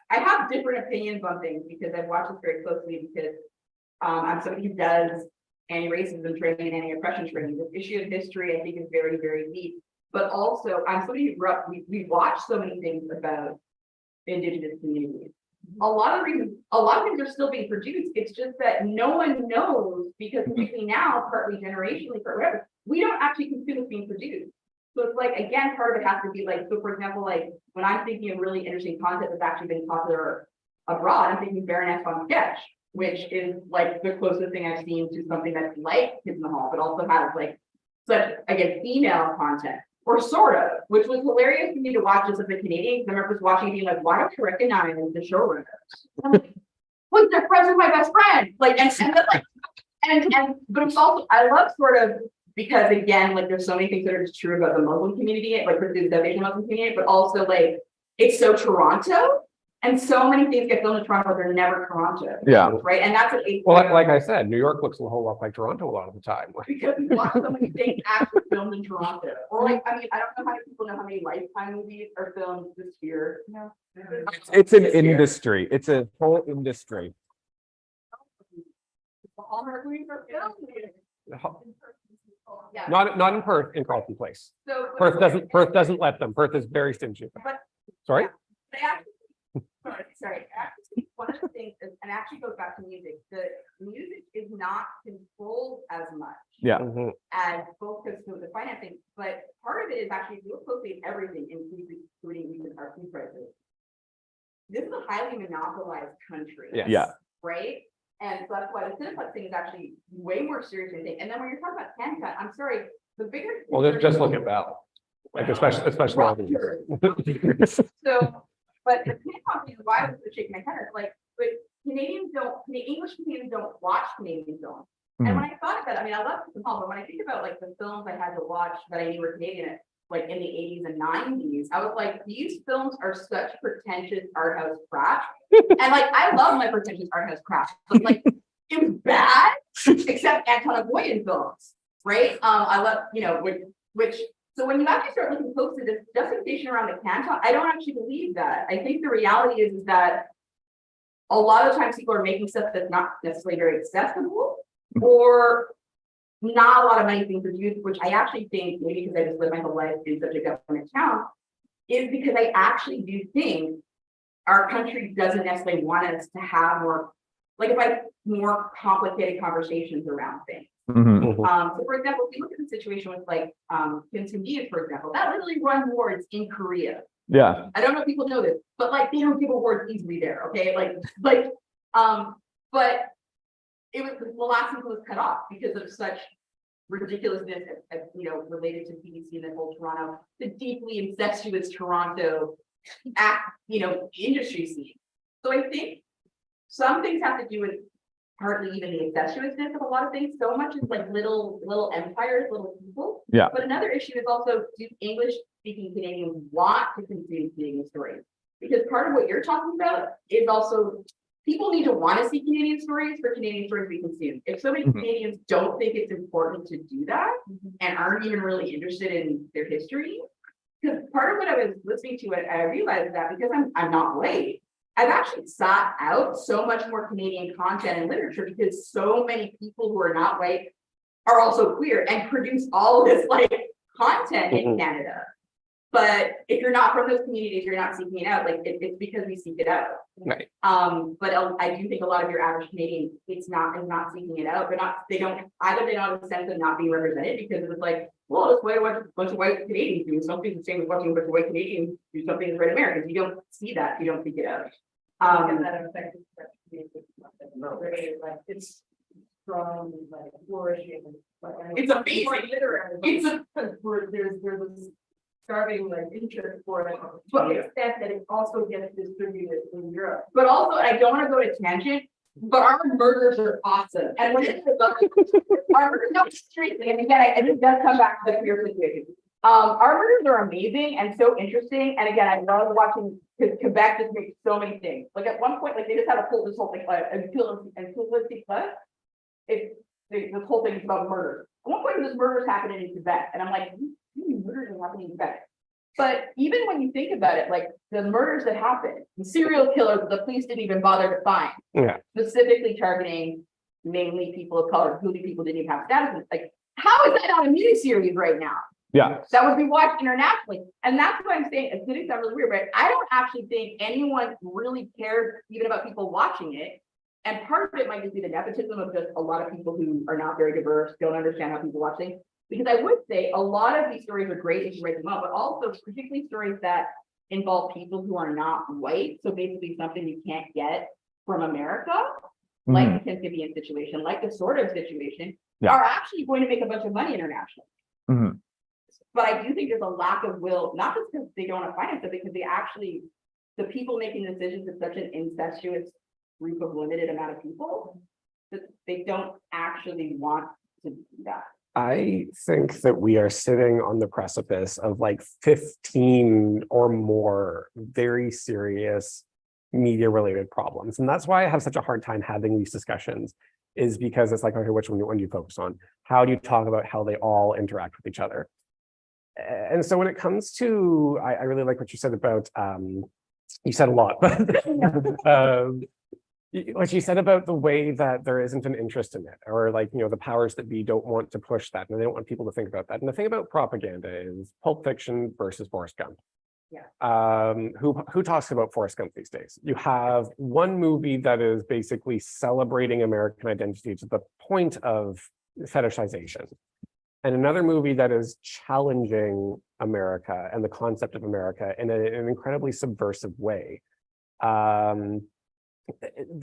Speaker 4: I have different opinions on things because I've watched this very closely, because I'm somebody who does anti-racism training and anti-oppression training. This issue of history, I think, is very, very deep. But also, I'm somebody who grew up, we watched so many things about Indigenous communities. a lot of things are still being produced. It's just that no one knows because particularly now, partly generationally, for whatever, we don't actually consume what's being produced. So it's like, again, part of it has to be like, so for example, like when I'm thinking of really interesting content that's actually been popular abroad, I'm thinking Baroness on Sketch, which is like the closest thing I've seen to something that's like Kids in the Hall, but also has like such, again, female content. Or sort of, which was hilarious for me to watch as a Canadian. I remember just watching and being like, why don't you recognize the showrunners? I'm like, wait, they're friends with my best friend. Like, and then like, but it's also, I love sort of, because again, like there's so many things that are just true about the Muslim community, like for the Asian Muslim community, but also like, it's so Toronto. And so many things get filmed in Toronto, they're never Toronto.
Speaker 2: Yeah.
Speaker 4: Right. And that's what
Speaker 3: Well, like I said, New York looks a whole lot like Toronto a lot of the time.
Speaker 4: because we watch so many things actually filmed in Toronto. Or like, I mean, I don't know how many people know how many Lifetime movies are filmed this year. No.
Speaker 2: It's an industry. It's a whole industry.
Speaker 4: The Hallmark movies are filmed here. Yeah.
Speaker 3: Not in Perth, in Carleton Place.
Speaker 4: So.
Speaker 3: Perth doesn't let them. Perth is very stingy.
Speaker 4: But-
Speaker 3: Sorry?
Speaker 4: They actually, sorry, actually, one of the things, is- and actually goes back to music, the music is not controlled as much
Speaker 2: Yeah.
Speaker 3: Mhm.
Speaker 4: as both because of the financing, but part of it is actually, if you look closely at everything, including music, our food prices. This is a highly monopolized country.
Speaker 3: Yes.
Speaker 2: Yeah.
Speaker 4: Right? And so that's why the Cineplex thing is actually way more serious than you think. And then when you're talking about Canada, I'm sorry, the bigger.
Speaker 3: Well, just look at Bell. Like especially.
Speaker 4: So, but the Canadian is why I was shaking my head, like, but English Canadians don't watch Canadian films. And when I thought about it, I mean, I love them all, but when I think about like the films I had to watch that I knew were Canadian, like in the 80s and 90s, I was like, these films are such pretentious art house crap. And like, I love my pretentious art house crap, but like, it was bad, except Anton films, right? I love, which, so when you actually start looking close to this justification around the Canton, I don't actually believe that. I think the reality is that a lot of times people are making stuff that's not necessarily very accessible, or not a lot of money being produced, which I actually think, maybe because I just lived my whole life in such a government town, is because I actually do think our country doesn't necessarily want us to have more complicated conversations around things.
Speaker 2: Mhm.
Speaker 4: So for example, if you look at the situation with like Quinceañeras, for example, that literally won awards in Korea.
Speaker 2: Yeah.
Speaker 4: I don't know if people know this, but like they don't give awards easily there, okay? But it was the last one was cut off because of such ridiculousness, related to PDC and the whole Toronto, the deeply incestuous Toronto industry scene. So I think some things have to do with partly even the incestuousness of a lot of things. So much is like little empires, little people.
Speaker 2: Yeah.
Speaker 4: But another issue is also, do English-speaking Canadians want to consume Canadian stories? Because part of what you're talking about is also people need to want to see Canadian stories for Canadian stories to be consumed. If so many Canadians don't think it's important to do that and aren't even really interested in their history, because part of what I was listening to, I realized that because I'm not white, I've actually sought out so much more Canadian content and literature because so many people who are not white are also queer and produce all this like content in Canada. But if you're not from those communities, you're not seeking it out. Like it's because we seek it out.
Speaker 3: Right.
Speaker 4: But I do think a lot of your average Canadian, is not seeking it out. They don't have a sense of not being represented because it was like, well, it's what a bunch of white Canadians do. Something the same as watching a bunch of white Canadians do something as white Americans. You don't see that. You don't seek it out.
Speaker 1: It's strong, like flourishing.
Speaker 4: It's amazing.
Speaker 1: There's a starting like interest for it, to the extent that it also gets distributed in Europe.
Speaker 4: But also, I don't want to go to tangent, but our burgers are awesome. And when it's our burgers, no, seriously, and again, I think that come back to the queer situation. Our burgers are amazing and so interesting. And again, I love watching because Quebec just makes so many things. Like at one point, like they just had this whole thing, this whole thing is about murder. At one point, there's murders happening in Quebec, and I'm like, murders are happening in Quebec. But even when you think about it, like the murders that happen, the serial killers that the police didn't even bother to find, specifically targeting mainly people of color, who people didn't even have status. Like, how is that not a miniseries right now?
Speaker 2: Yeah.
Speaker 4: that would be watched internationally. And that's what I'm saying. It's gonna sound really weird, but I don't actually think anyone really cares even about people watching it. And part of it might just be the nepotism of just a lot of people who are not very diverse, don't understand how people watch things. Because I would say a lot of these stories are great if you write them up, but also particularly stories that involve people who are not white. So basically something you can't get from America, like the Kensivian situation, like the sort of situation,
Speaker 2: Yeah.
Speaker 4: are actually going to make a bunch of money internationally.
Speaker 2: Mhm.
Speaker 4: But I do think there's a lack of will, not just because they don't want to finance it, because they actually, the people making decisions is such an incestuous group of limited amount of people that they don't actually want to do that.
Speaker 3: I think that we are sitting on the precipice of like 15 or more very serious media related problems. And that's why I have such a hard time having these discussions, is because it's like, okay, which one do you focus on? How do you talk about how they all interact with each other? And so when it comes to, I really like what you said about, you said a lot, but what you said about the way that there isn't an interest in it, or like, you know, the powers that be don't want to push that, and they don't want people to think about that. And the thing about propaganda is Pulp Fiction versus Forrest Gump.
Speaker 4: Yeah.
Speaker 3: Who talks about Forrest Gump these days? You have one movie that is basically celebrating American identity to the point of fetishization, and another movie that is challenging America and the concept of America in an incredibly subversive way. The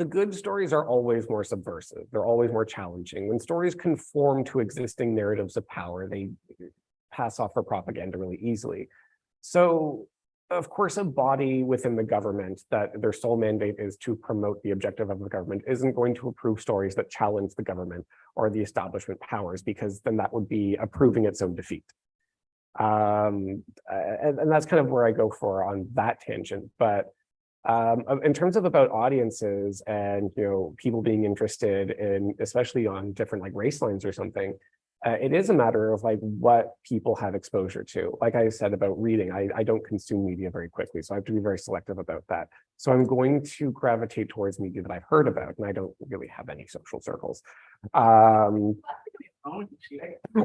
Speaker 3: good stories are always more subversive. They're always more challenging. When stories conform to existing narratives of power, they pass off for propaganda really easily. So, of course, a body within the government that their sole mandate is to promote the objective of the government isn't going to approve stories that challenge the government or the establishment powers, because then that would be approving its own defeat. And that's kind of where I go for on that tangent. But in terms of about audiences and, you know, people being interested in, especially on different like race lines or something, it is a matter of like what people have exposure to. Like I said about reading, I don't consume media very quickly, so I have to be very selective about that. So I'm going to gravitate towards media that I've heard about, and I don't really have any social circles.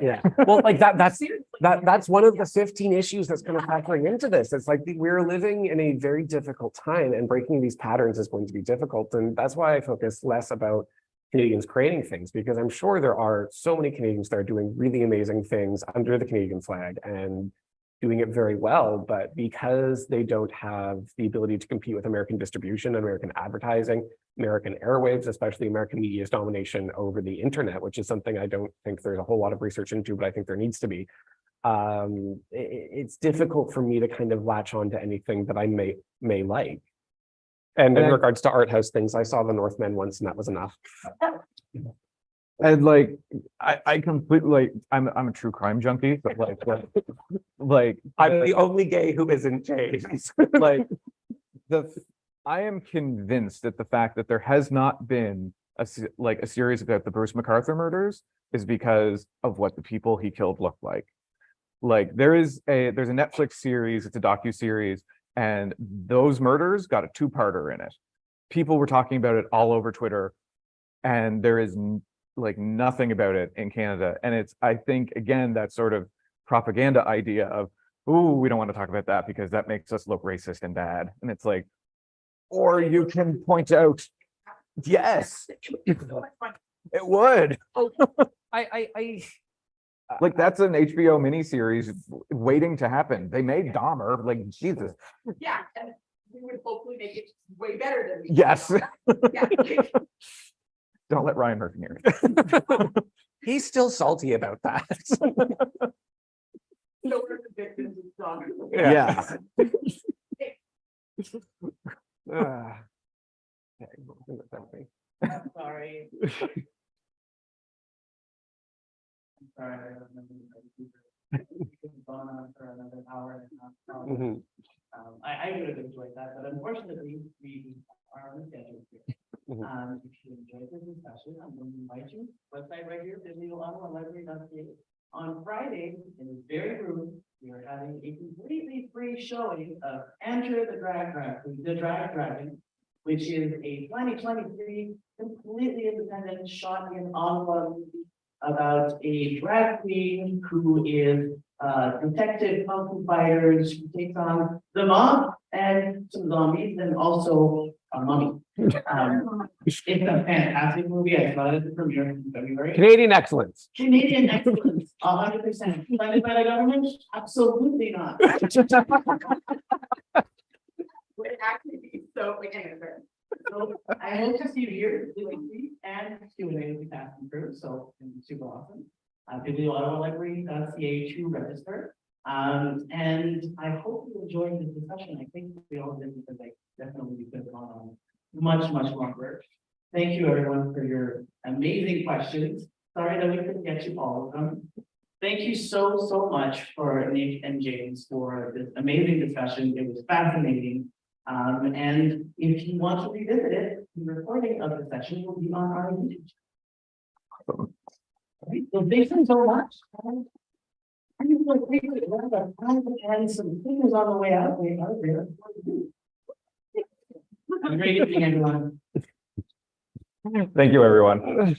Speaker 3: Yeah, well, like that's one of the 15 issues that's kind of factoring into this. It's like we're living in a very difficult time, and breaking these patterns is going to be difficult. And that's why I focus less about Canadians creating things, because I'm sure there are so many Canadians that are doing really amazing things under the Canadian flag and doing it very well, but because they don't have the ability to compete with American distribution, American advertising, American airwaves, especially American media's domination over the internet, which is something I don't think there's a whole lot of research into, but I think there needs to be. It's difficult for me to kind of latch on to anything that I may like. And in regards to art house things, I saw The Northman once, and that was enough.
Speaker 2: And like, I completely, like, I'm a true crime junkie, but like
Speaker 3: I'm the only gay who isn't James.
Speaker 2: like I am convinced that the fact that there has not been a series about the Bruce MacArthur murders is because of what the people he killed looked like. Like there's a Netflix series, it's a docu-series, and those murders got a two-parter in it. People were talking about it all over Twitter, and there is like nothing about it in Canada. And it's, I think, again, that sort of propaganda idea of, ooh, we don't want to talk about that because that makes us look racist and bad. And it's like, or you can point out, yes, it would.
Speaker 3: I
Speaker 2: Like that's an HBO miniseries waiting to happen. They made Dahmer, like Jesus.
Speaker 4: Yeah, and we would hopefully make it way better than we.
Speaker 2: Yes.
Speaker 4: Yeah.
Speaker 2: Don't let Ryan Murphy hear it.
Speaker 3: he's still salty about that.
Speaker 4: So we're the victims of Dahmer.
Speaker 2: Yeah.
Speaker 1: Sorry. I'm sorry, I don't remember. It's gone on for another hour and a half.
Speaker 3: Mhm.
Speaker 1: I would have enjoyed that, but unfortunately, we are on schedule here.
Speaker 3: Mhm.
Speaker 1: If you enjoyed this discussion, I'm going to invite you, website right here, library.ca. On Friday, in this very room, we are having a completely free showing of Enter the Drag Dragon, which is a 2023 completely independent shot in Ottawa movie about a drag queen who is detective kung fu fighters who takes on the mob and some zombies and also a mummy. It's a fantastic movie. I saw it at the premiere in February.
Speaker 3: Canadian excellence.
Speaker 1: Canadian excellence, 100%. Funded by the government? Absolutely not.
Speaker 4: Would actually be so, like, anyway,
Speaker 1: So I hope to see you here, Lee, and Q&A with the cast and crew, so it'll be super awesome. Bibliolibrary.ca to register. And I hope you enjoyed this discussion. I think we all did because I definitely could have gone on much, much longer. Thank you everyone for your amazing questions. Sorry that we couldn't get to all of them. Thank you so, so much for Nick and James for this amazing discussion. It was fascinating. And if you want to revisit it, the recording of the session will be on our YouTube channel. Right, so thank you so much. And some fingers on the way out there. Have a great evening, everyone.
Speaker 2: Thank you, everyone.